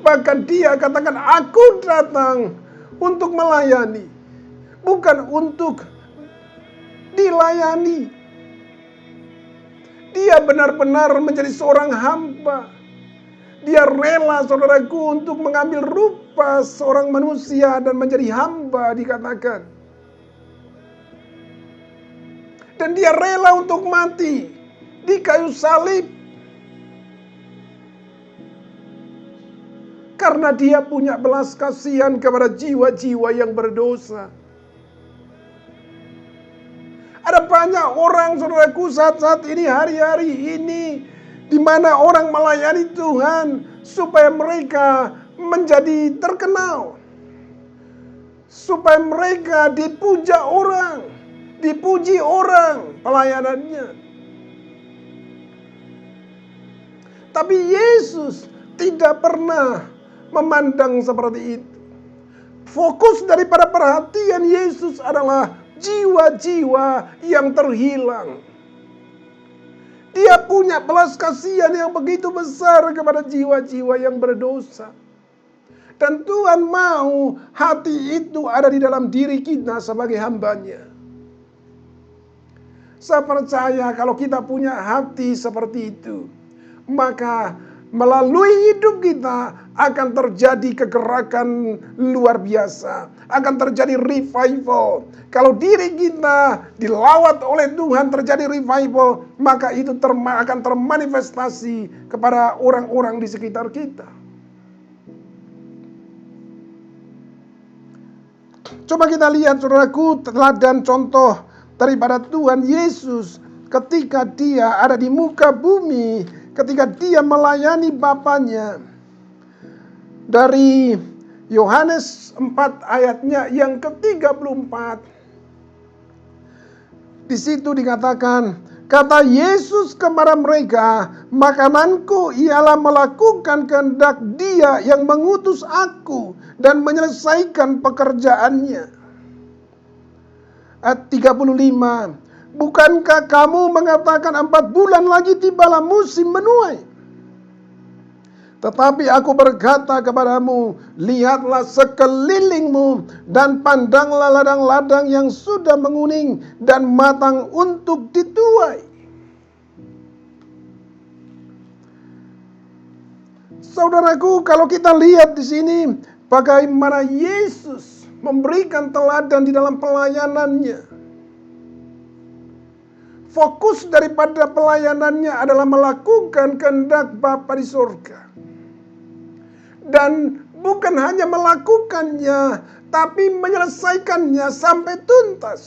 Bahkan dia katakan, aku datang untuk melayani, bukan untuk dilayani. Dia benar-benar menjadi seorang hamba. Dia rela, saudaraku, untuk mengambil rupa seorang manusia dan menjadi hamba, dikatakan. Dan dia rela untuk mati di kayu salib. Karena dia punya belas kasihan kepada jiwa-jiwa yang berdosa. Ada banyak orang, saudaraku, saat-saat ini, hari-hari ini, di mana orang melayani Tuhan supaya mereka menjadi terkenal. Supaya mereka dipuja orang. Dipuji orang pelayanannya. Tapi Yesus tidak pernah memandang seperti itu. Fokus daripada perhatian Yesus adalah jiwa-jiwa yang terhilang. Dia punya belas kasihan yang begitu besar kepada jiwa-jiwa yang berdosa. Dan Tuhan mau hati itu ada di dalam diri kita sebagai hambanya. Saya percaya kalau kita punya hati seperti itu, maka melalui hidup kita akan terjadi kegerakan luar biasa. Akan terjadi revival. Kalau diri kita dilawat oleh Tuhan terjadi revival, maka itu akan termanifestasi kepada orang-orang di sekitar kita. Coba kita lihat saudaraku teladan contoh daripada Tuhan Yesus ketika dia ada di muka bumi, ketika dia melayani Bapanya. Dari Yohanes 4 ayatnya yang ke-34. Di situ dikatakan, kata Yesus kepada mereka, makananku ialah melakukan kehendak Dia yang mengutus aku dan menyelesaikan pekerjaannya. Ayat 35, bukankah kamu mengatakan 4 bulan lagi tibalah musim menuai? Tetapi aku berkata kepadamu, lihatlah sekelilingmu dan pandanglah ladang-ladang yang sudah menguning dan matang untuk dituai. Saudaraku, kalau kita lihat di sini bagaimana Yesus memberikan teladan di dalam pelayanannya. Fokus daripada pelayanannya adalah melakukan kehendak Bapa di surga. Dan bukan hanya melakukannya, tapi menyelesaikannya sampai tuntas.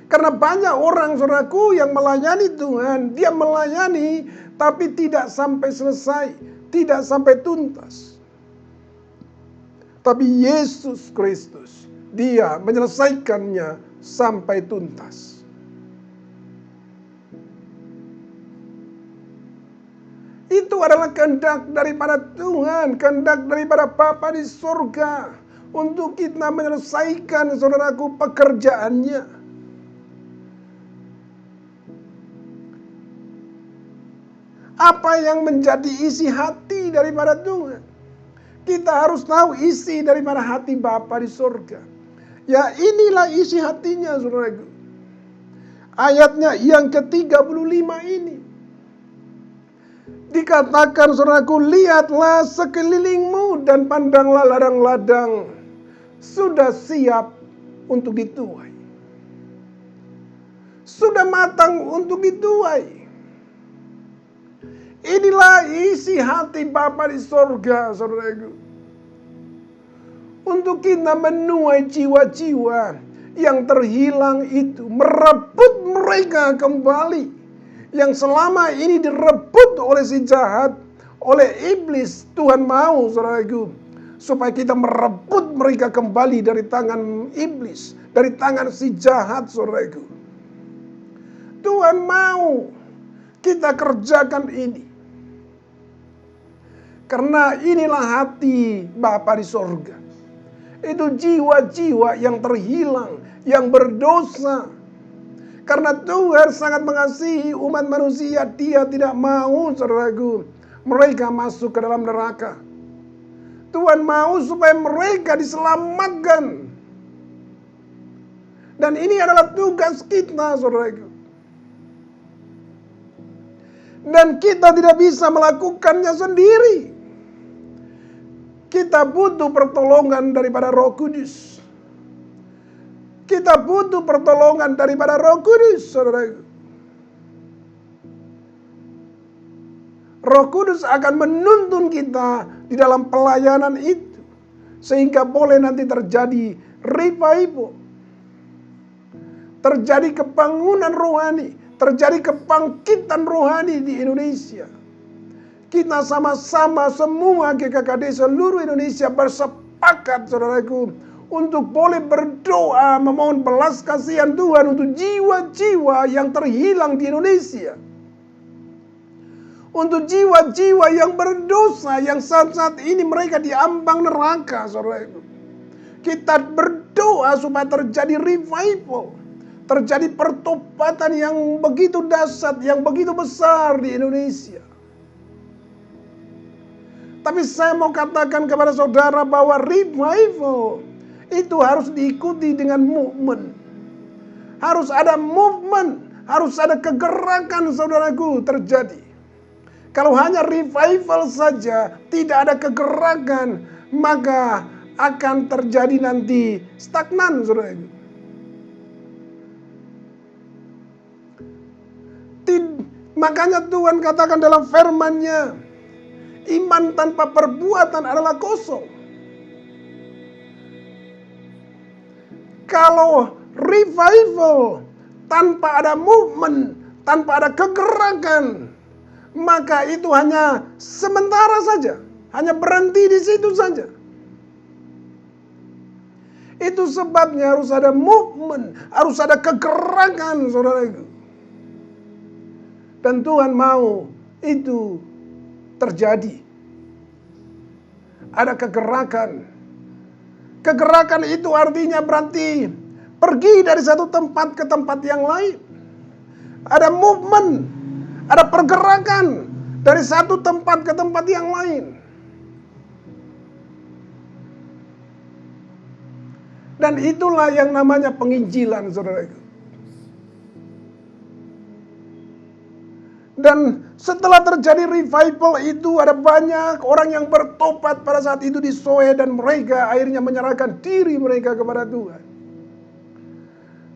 Karena banyak orang saudaraku yang melayani Tuhan, dia melayani tapi tidak sampai selesai, tidak sampai tuntas. Tapi Yesus Kristus, dia menyelesaikannya sampai tuntas. Itu adalah kehendak daripada Tuhan, kehendak daripada Bapa di surga untuk kita menyelesaikan saudaraku pekerjaannya. Apa yang menjadi isi hati daripada Tuhan? Kita harus tahu isi daripada hati Bapa di surga. Ya inilah isi hatinya saudaraku. Ayatnya yang ke-35 ini. Dikatakan saudaraku, lihatlah sekelilingmu dan pandanglah ladang-ladang sudah siap untuk dituai. Sudah matang untuk dituai. Inilah isi hati Bapa di surga, saudaraku. Untuk kita menuai jiwa-jiwa yang terhilang itu, merebut mereka kembali. Yang selama ini direbut oleh si jahat, oleh iblis. Tuhan mau saudaraku, supaya kita merebut mereka kembali dari tangan iblis, dari tangan si jahat saudaraku. Tuhan mau kita kerjakan ini. Karena inilah hati Bapa di sorga. Itu jiwa-jiwa yang terhilang, yang berdosa. Karena Tuhan sangat mengasihi umat manusia, Dia tidak mau saudaraku mereka masuk ke dalam neraka. Tuhan mau supaya mereka diselamatkan. Dan ini adalah tugas kita saudaraku. Dan kita tidak bisa melakukannya sendiri. Kita butuh pertolongan daripada Roh Kudus. Kita butuh pertolongan daripada Roh Kudus, saudaraku. Roh Kudus akan menuntun kita di dalam pelayanan itu. Sehingga boleh nanti terjadi revival. Terjadi kebangunan rohani. Terjadi kebangkitan rohani di Indonesia. Kita sama-sama semua GKKD seluruh Indonesia bersepakat, saudaraku, untuk boleh berdoa memohon belas kasihan Tuhan untuk jiwa-jiwa yang terhilang di Indonesia. Untuk jiwa-jiwa yang berdosa, yang saat-saat ini mereka diambang neraka, saudaraku. Kita berdoa supaya terjadi revival. terjadi pertobatan yang begitu dahsyat, yang begitu besar di Indonesia. Tapi saya mau katakan kepada saudara bahwa revival itu harus diikuti dengan movement. Harus ada movement, harus ada kegerakan saudaraku terjadi. Kalau hanya revival saja, tidak ada kegerakan, maka akan terjadi nanti stagnan saudaraku. Makanya Tuhan katakan dalam firman-Nya, iman tanpa perbuatan adalah kosong. Kalau revival tanpa ada movement, tanpa ada kegerakan, maka itu hanya sementara saja, hanya berhenti di situ saja. Itu sebabnya harus ada movement, harus ada kegerakan, saudaraku. Dan Tuhan mau itu terjadi. Ada kegerakan. Kegerakan itu artinya berarti pergi dari satu tempat ke tempat yang lain. Ada movement, ada pergerakan dari satu tempat ke tempat yang lain. Dan itulah yang namanya penginjilan, saudaraku. Dan setelah terjadi revival itu ada banyak orang yang bertobat pada saat itu di Soe, dan mereka akhirnya menyerahkan diri mereka kepada Tuhan.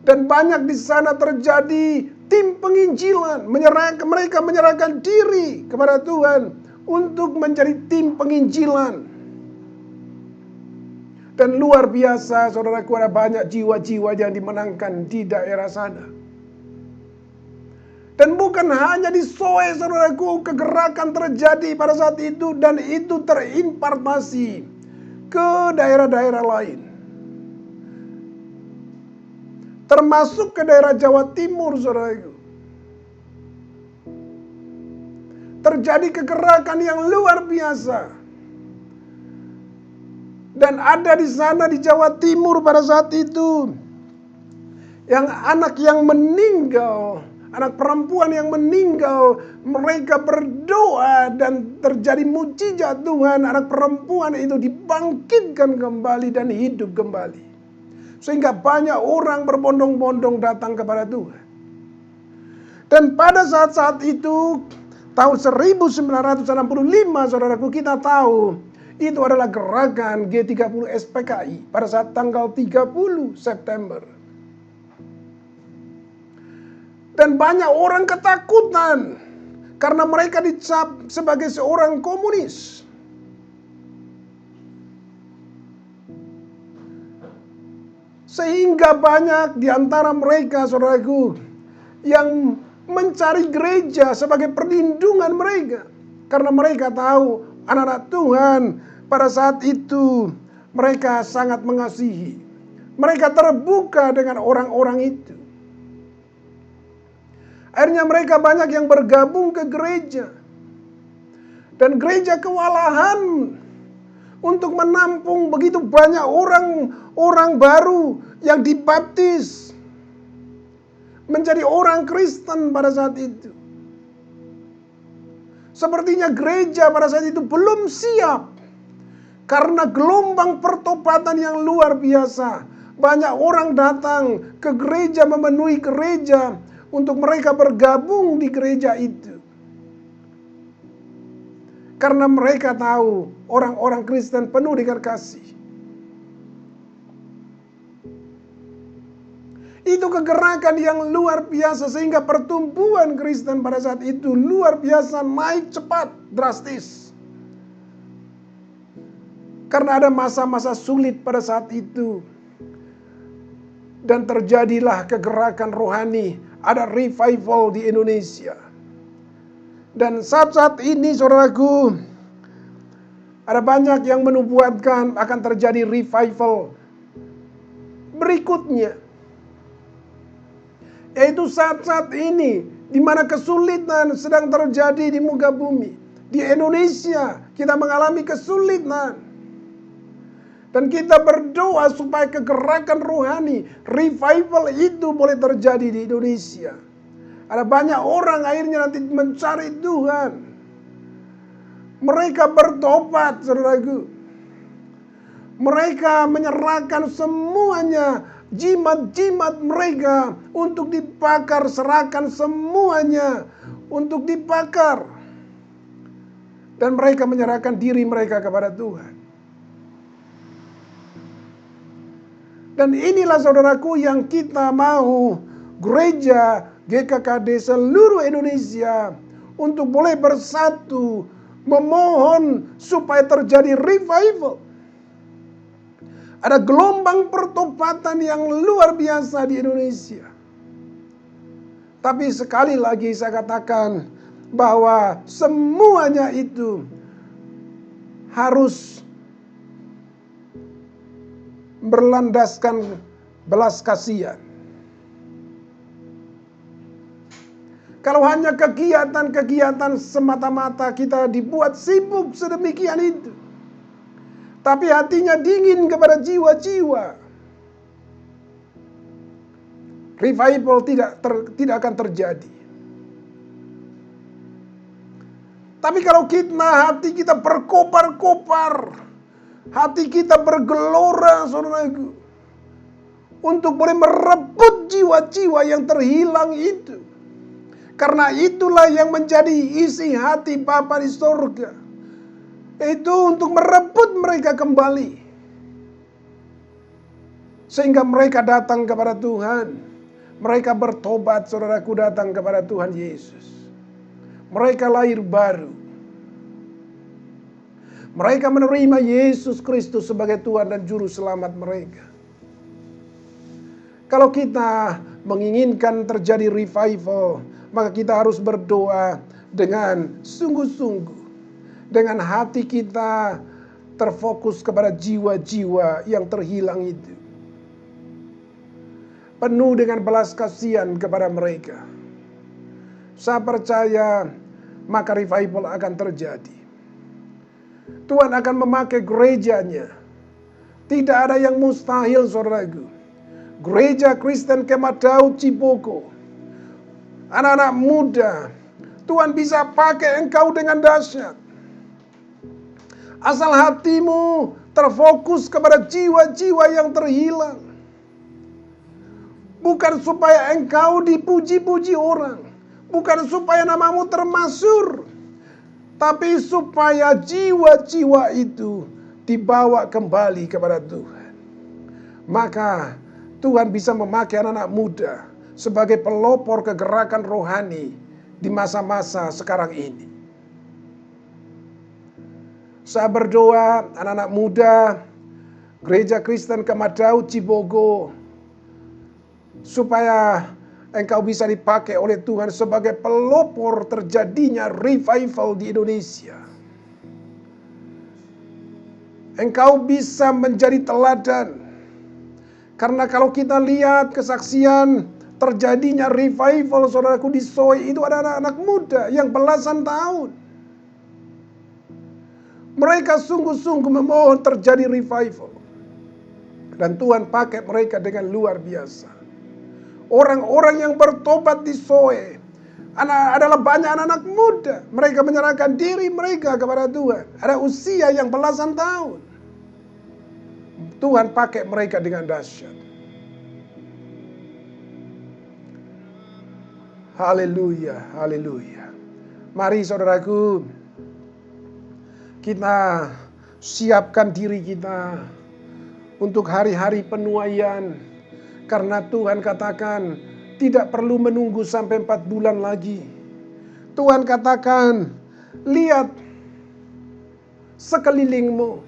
Dan banyak di sana terjadi tim penginjilan, mereka menyerahkan diri kepada Tuhan untuk menjadi tim penginjilan. Dan luar biasa saudaraku, ada banyak jiwa-jiwa yang dimenangkan di daerah sana. Dan bukan hanya di Soe saudaraku, kegerakan terjadi pada saat itu, dan itu terimpartasi ke daerah-daerah lain. Termasuk ke daerah Jawa Timur saudaraku. Terjadi kegerakan yang luar biasa. Dan ada di sana di Jawa Timur pada saat itu, yang anak yang meninggal, anak perempuan yang meninggal, mereka berdoa dan terjadi mujizat Tuhan. Anak perempuan itu dibangkitkan kembali dan hidup kembali. Sehingga banyak orang berbondong-bondong datang kepada Tuhan. Dan pada saat-saat itu, tahun 1965 saudaraku, kita tahu itu adalah gerakan G30 SPKI pada saat tanggal 30 September. Dan banyak orang ketakutan karena mereka dicap sebagai seorang komunis. Sehingga banyak di antara mereka, saudaraku, yang mencari gereja sebagai perlindungan mereka. Karena mereka tahu anak-anak Tuhan pada saat itu mereka sangat mengasihi. Mereka terbuka dengan orang-orang itu. Akhirnya mereka banyak yang bergabung ke gereja. Dan gereja kewalahan untuk menampung begitu banyak orang baru yang dibaptis menjadi orang Kristen pada saat itu. Sepertinya gereja pada saat itu belum siap karena gelombang pertobatan yang luar biasa. Banyak orang datang ke gereja, memenuhi gereja untuk mereka bergabung di gereja itu. Karena mereka tahu orang-orang Kristen penuh dengan kasih. Itu kegerakan yang luar biasa sehingga pertumbuhan Kristen pada saat itu luar biasa, naik cepat, drastis. Karena ada masa-masa sulit pada saat itu. Dan terjadilah kegerakan rohani, ada revival di Indonesia. Dan saat-saat ini saudaraku, ada banyak yang menubuatkan akan terjadi revival berikutnya. Yaitu saat-saat ini, di mana kesulitan sedang terjadi di muka bumi. Di Indonesia, kita mengalami kesulitan. Dan kita berdoa supaya kegerakan rohani, revival itu boleh terjadi di Indonesia. Ada banyak orang akhirnya nanti mencari Tuhan. Mereka bertobat, saudaraku. Mereka menyerahkan semuanya, jimat-jimat mereka untuk dibakar, serahkan semuanya untuk dibakar. Dan mereka menyerahkan diri mereka kepada Tuhan. Dan inilah saudaraku yang kita mau gereja GKKD seluruh Indonesia untuk boleh bersatu memohon supaya terjadi revival. Ada gelombang pertobatan yang luar biasa di Indonesia. Tapi sekali lagi saya katakan bahwa semuanya itu harus berlandaskan belas kasihan. Kalau hanya kegiatan-kegiatan semata-mata kita dibuat sibuk sedemikian itu, tapi hatinya dingin kepada jiwa-jiwa, revival tidak akan terjadi. Tapi kalau hati kita berkobar-kobar, hati kita bergelora, saudaraku, untuk boleh merebut jiwa-jiwa yang terhilang itu. Karena itulah yang menjadi isi hati Bapa di surga. Itu untuk merebut mereka kembali. Sehingga mereka datang kepada Tuhan. Mereka bertobat, saudaraku, datang kepada Tuhan Yesus. Mereka lahir baru. Mereka menerima Yesus Kristus sebagai Tuhan dan Juru Selamat mereka. Kalau kita menginginkan terjadi revival, maka kita harus berdoa dengan sungguh-sungguh. Dengan hati kita terfokus kepada jiwa-jiwa yang terhilang itu. Penuh dengan belas kasihan kepada mereka. Saya percaya maka revival akan terjadi. Tuhan akan memakai gerejanya. Tidak ada yang mustahil, saudaraku. Gereja Kristen Kemah Daud Ciboko. Anak-anak muda, Tuhan bisa pakai engkau dengan dahsyat. Asal hatimu terfokus kepada jiwa-jiwa yang terhilang. Bukan supaya engkau dipuji-puji orang. Bukan supaya namamu termasyhur. Tapi supaya jiwa-jiwa itu dibawa kembali kepada Tuhan. Maka Tuhan bisa memakai anak-anak muda sebagai pelopor kegerakan rohani di masa-masa sekarang ini. Saya berdoa anak-anak muda Gereja Kristen Kemah Daud Cibogo, supaya engkau bisa dipakai oleh Tuhan sebagai pelopor terjadinya revival di Indonesia. Engkau bisa menjadi teladan. Karena kalau kita lihat kesaksian terjadinya revival, saudaraku, di Soe itu ada anak-anak muda yang belasan tahun. Mereka sungguh-sungguh memohon terjadi revival. Dan Tuhan pakai mereka dengan luar biasa. Orang-orang yang bertobat di Soe adalah banyak anak-anak muda. Mereka menyerahkan diri mereka kepada Tuhan. Ada usia yang belasan tahun. Tuhan pakai mereka dengan dahsyat. Haleluya, haleluya. Mari saudaraku, kita siapkan diri kita untuk hari-hari penuaian. Karena Tuhan katakan tidak perlu menunggu sampai 4 bulan lagi. Tuhan katakan, lihat sekelilingmu,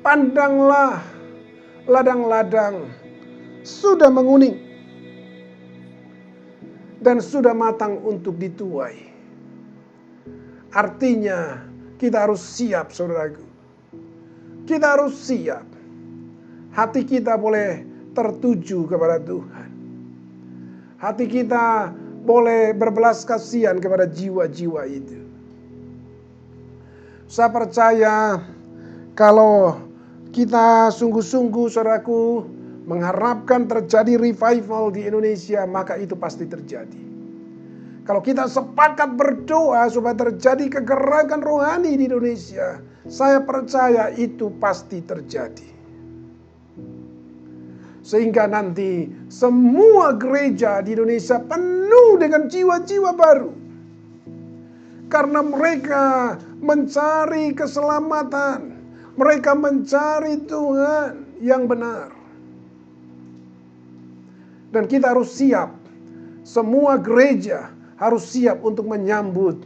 pandanglah ladang-ladang sudah menguning dan sudah matang untuk dituai. Artinya kita harus siap, saudaraku. Kita harus siap. Hati kita boleh tertuju kepada Tuhan. Hati kita boleh berbelas kasihan kepada jiwa-jiwa itu. Saya percaya kalau kita sungguh-sungguh saudaraku mengharapkan terjadi revival di Indonesia, maka itu pasti terjadi. Kalau kita sepakat berdoa supaya terjadi kegerakan rohani di Indonesia, saya percaya itu pasti terjadi. Sehingga nanti semua gereja di Indonesia penuh dengan jiwa-jiwa baru. Karena mereka mencari keselamatan, mereka mencari Tuhan yang benar. Dan kita harus siap, semua gereja harus siap untuk menyambut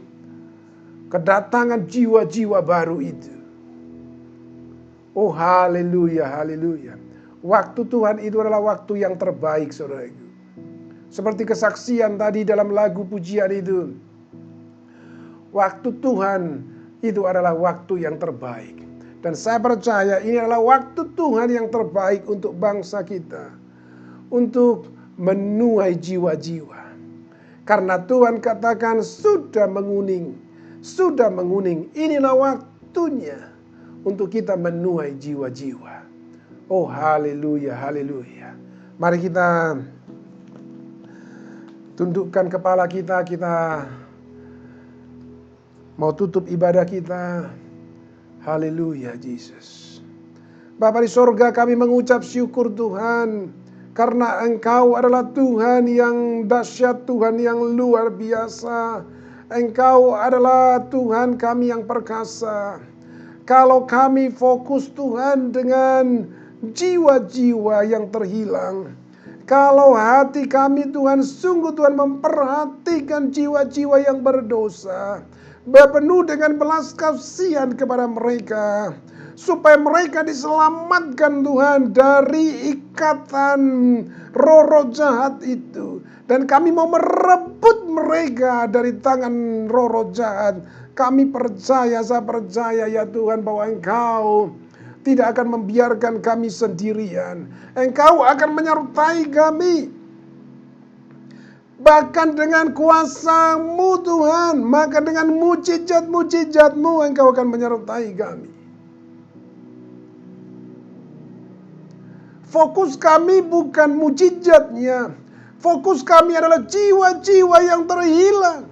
kedatangan jiwa-jiwa baru itu. Oh haleluya, haleluya. Waktu Tuhan itu adalah waktu yang terbaik, saudaraku. Seperti kesaksian tadi dalam lagu pujian itu. Waktu Tuhan itu adalah waktu yang terbaik. Dan saya percaya ini adalah waktu Tuhan yang terbaik untuk bangsa kita. Untuk menuai jiwa-jiwa. Karena Tuhan katakan sudah menguning. Sudah menguning. Inilah waktunya untuk kita menuai jiwa-jiwa. Oh haleluya, haleluya. Mari kita tundukkan kepala kita. Kita mau tutup ibadah kita. Haleluya, Yesus. Bapa di sorga, kami mengucap syukur Tuhan. Karena Engkau adalah Tuhan yang dahsyat, Tuhan yang luar biasa. Engkau adalah Tuhan kami yang perkasa. Kalau kami fokus Tuhan dengan jiwa-jiwa yang terhilang. Kalau hati kami Tuhan, sungguh Tuhan memperhatikan jiwa-jiwa yang berdosa. Penuh dengan belas kasihan kepada mereka. Supaya mereka diselamatkan Tuhan dari ikatan roh-roh jahat itu. Dan kami mau merebut mereka dari tangan roh-roh jahat. Kami percaya, saya percaya ya Tuhan bahwa Engkau tidak akan membiarkan kami sendirian. Engkau akan menyertai kami. Bahkan dengan kuasa-Mu Tuhan. Maka dengan mujizat-mujizat-Mu Engkau akan menyertai kami. Fokus kami bukan mujizatnya. Fokus kami adalah jiwa-jiwa yang terhilang.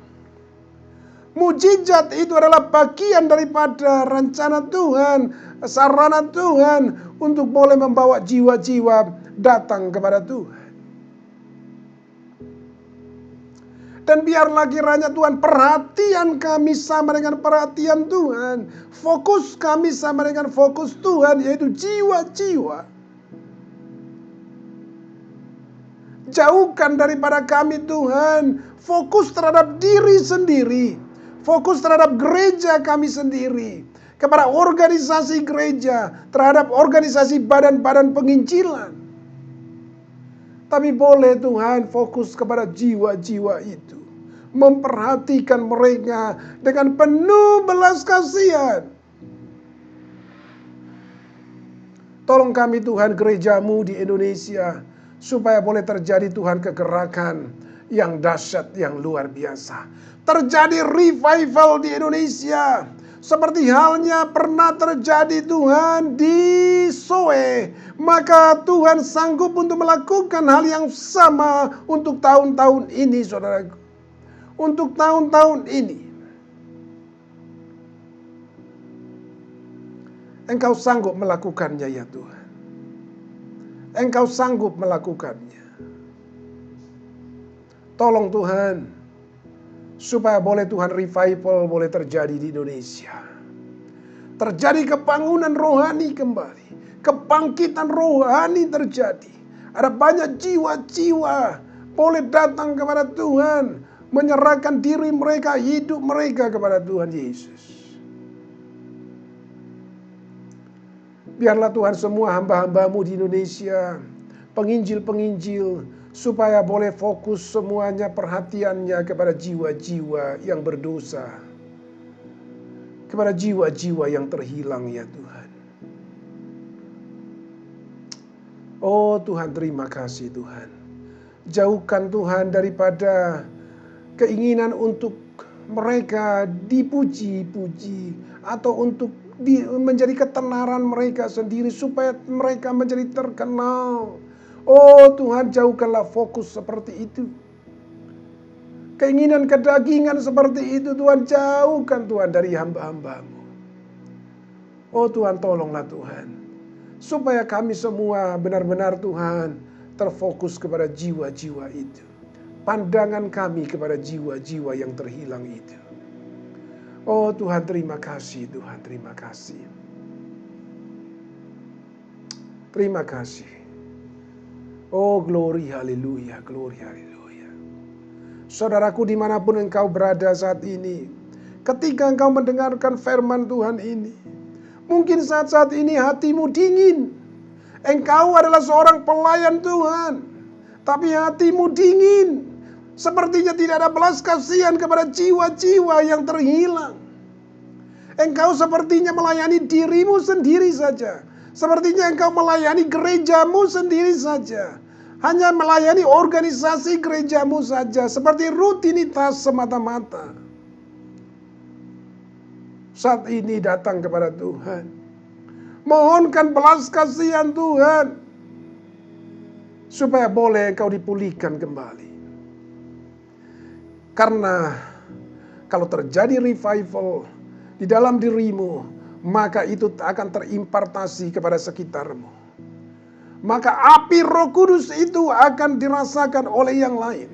Mujizat itu adalah bagian daripada rencana Tuhan, sarana Tuhan untuk boleh membawa jiwa-jiwa datang kepada Tuhan. Dan biarlah kiranya Tuhan perhatian kami sama dengan perhatian Tuhan. Fokus kami sama dengan fokus Tuhan, yaitu jiwa-jiwa. Jauhkan daripada kami Tuhan fokus terhadap diri sendiri. Fokus terhadap gereja kami sendiri. Kepada organisasi gereja. Terhadap organisasi badan-badan penginjilan. Tapi boleh Tuhan fokus kepada jiwa-jiwa itu. Memperhatikan mereka dengan penuh belas kasihan. Tolong kami Tuhan gereja-Mu di Indonesia. Supaya boleh terjadi Tuhan kegerakan yang dahsyat, yang luar biasa. Terjadi revival di Indonesia. Seperti halnya pernah terjadi Tuhan di Soe. Maka Tuhan sanggup untuk melakukan hal yang sama untuk tahun-tahun ini, saudaraku. Untuk tahun-tahun ini. Engkau sanggup melakukannya ya Tuhan. Engkau sanggup melakukannya. Tolong Tuhan, supaya boleh Tuhan revival boleh terjadi di Indonesia. Terjadi kebangunan rohani kembali. Kebangkitan rohani terjadi. Ada banyak jiwa-jiwa boleh datang kepada Tuhan. Menyerahkan diri mereka, hidup mereka kepada Tuhan Yesus. Biarlah Tuhan semua hamba-hamba-Mu di Indonesia, penginjil-penginjil, supaya boleh fokus semuanya perhatiannya kepada jiwa-jiwa yang berdosa. Kepada jiwa-jiwa yang terhilang ya Tuhan. Oh Tuhan, terima kasih Tuhan. Jauhkan Tuhan daripada keinginan untuk mereka dipuji-puji atau untuk menjadi ketenaran mereka sendiri, supaya mereka menjadi terkenal. Oh Tuhan, jauhkanlah fokus seperti itu. Keinginan kedagingan seperti itu Tuhan, jauhkan Tuhan dari hamba-hamba-Mu. Oh Tuhan, tolonglah Tuhan, supaya kami semua benar-benar Tuhan terfokus kepada jiwa-jiwa itu. Pandangan kami kepada jiwa-jiwa yang terhilang itu. Oh Tuhan, terima kasih Tuhan, terima kasih. Terima kasih. Oh glory, haleluya, glory, haleluya. Saudaraku, dimanapun engkau berada saat ini, ketika engkau mendengarkan firman Tuhan ini, mungkin saat-saat ini hatimu dingin. Engkau adalah seorang pelayan Tuhan, tapi hatimu dingin. Sepertinya tidak ada belas kasihan kepada jiwa-jiwa yang terhilang. Engkau sepertinya melayani dirimu sendiri saja. Sepertinya engkau melayani gerejamu sendiri saja. Hanya melayani organisasi gerejamu saja, seperti rutinitas semata-mata. Saat ini datang kepada Tuhan. Mohonkan belas kasihan Tuhan, supaya boleh engkau dipulihkan kembali. Karena kalau terjadi revival di dalam dirimu, maka itu akan terimpartasi kepada sekitarmu. Maka api Roh Kudus itu akan dirasakan oleh yang lain.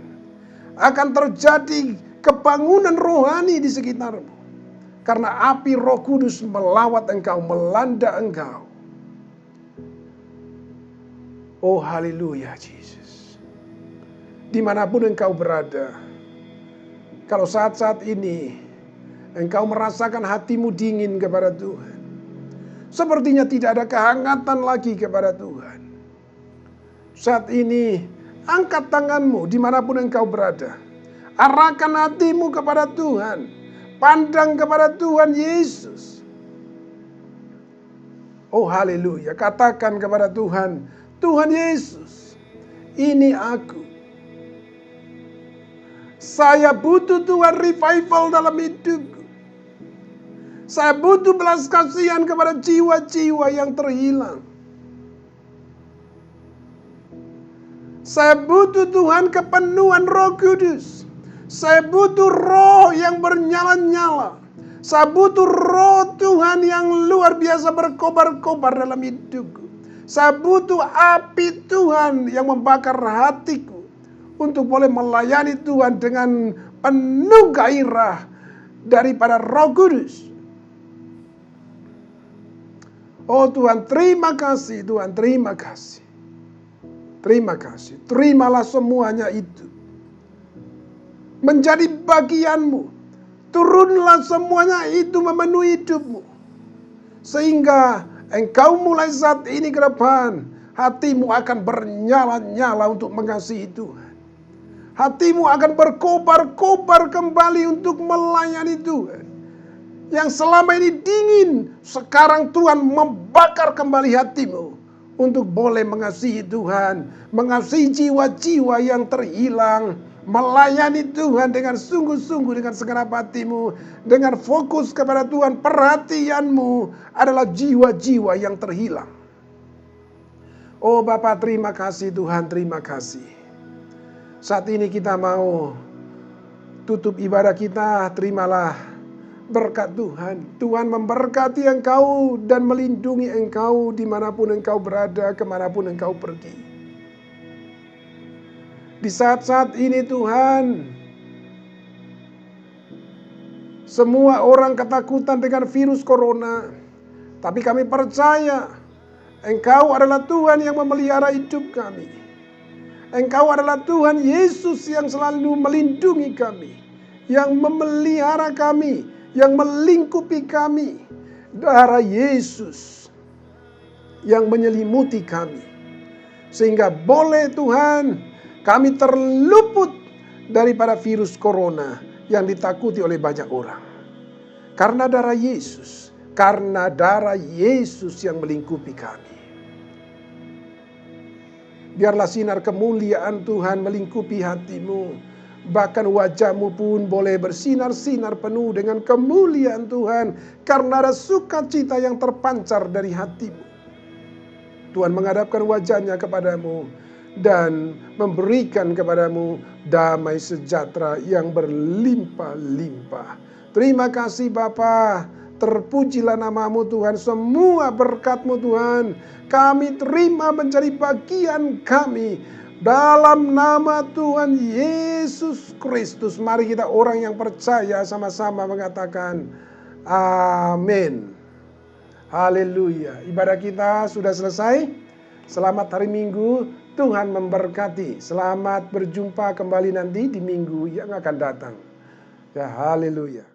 Akan terjadi kebangunan rohani di sekitarmu. Karena api Roh Kudus melawat engkau, melanda engkau. Oh haleluya Yesus. Dimanapun engkau berada, kalau saat-saat ini engkau merasakan hatimu dingin kepada Tuhan, sepertinya tidak ada kehangatan lagi kepada Tuhan. Saat ini angkat tanganmu dimanapun engkau berada. Arahkan hatimu kepada Tuhan. Pandang kepada Tuhan Yesus. Oh haleluya. Katakan kepada Tuhan, Tuhan Yesus, ini aku. Saya butuh Tuhan revival dalam hidupku. Saya butuh belas kasihan kepada jiwa-jiwa yang terhilang. Saya butuh Tuhan kepenuhan Roh Kudus. Saya butuh roh yang bernyala-nyala. Saya butuh roh Tuhan yang luar biasa berkobar-kobar dalam hidupku. Saya butuh api Tuhan yang membakar hatiku untuk boleh melayani Tuhan dengan penuh gairah daripada Roh Kudus. Oh Tuhan, terima kasih Tuhan, terima kasih. Terima kasih. Terimalah semuanya itu menjadi bagianmu. Turunlah semuanya itu memenuhi hidupmu. Sehingga engkau mulai saat ini ke depan, hatimu akan bernyala-nyala untuk mengasihi Tuhan. Hatimu akan berkobar-kobar kembali untuk melayani Tuhan. Yang selama ini dingin, sekarang Tuhan membakar kembali hatimu untuk boleh mengasihi Tuhan, mengasihi jiwa-jiwa yang terhilang, melayani Tuhan dengan sungguh-sungguh, dengan segenap hatimu, dengan fokus kepada Tuhan. Perhatianmu adalah jiwa-jiwa yang terhilang. Oh Bapa, terima kasih Tuhan, terima kasih. Saat ini kita mau tutup ibadah kita, terimalah berkat Tuhan. Tuhan memberkati engkau dan melindungi engkau dimanapun engkau berada, kemanapun engkau pergi. Di saat-saat ini Tuhan, semua orang ketakutan dengan virus corona. Tapi kami percaya Engkau adalah Tuhan yang memelihara hidup kami. Engkau adalah Tuhan Yesus yang selalu melindungi kami, yang memelihara kami, yang melingkupi kami. Darah Yesus yang menyelimuti kami. Sehingga boleh Tuhan kami terluput daripada virus corona yang ditakuti oleh banyak orang. Karena darah Yesus. Karena darah Yesus yang melingkupi kami. Biarlah sinar kemuliaan Tuhan melingkupi hatimu. Bahkan wajah-Mu pun boleh bersinar-sinar penuh dengan kemuliaan Tuhan. Karena ada sukacita yang terpancar dari hati-Mu. Tuhan menghadapkan wajahnya kepadamu dan memberikan kepadamu damai sejahtera yang berlimpah-limpah. Terima kasih Bapa, terpujilah nama-Mu Tuhan, semua berkat-Mu Tuhan, kami terima menjadi bagian kami. Dalam nama Tuhan Yesus Kristus, mari kita orang yang percaya sama-sama mengatakan amin. Haleluya. Ibadah kita sudah selesai. Selamat hari Minggu. Tuhan memberkati. Selamat berjumpa kembali nanti di minggu yang akan datang. Ya, haleluya.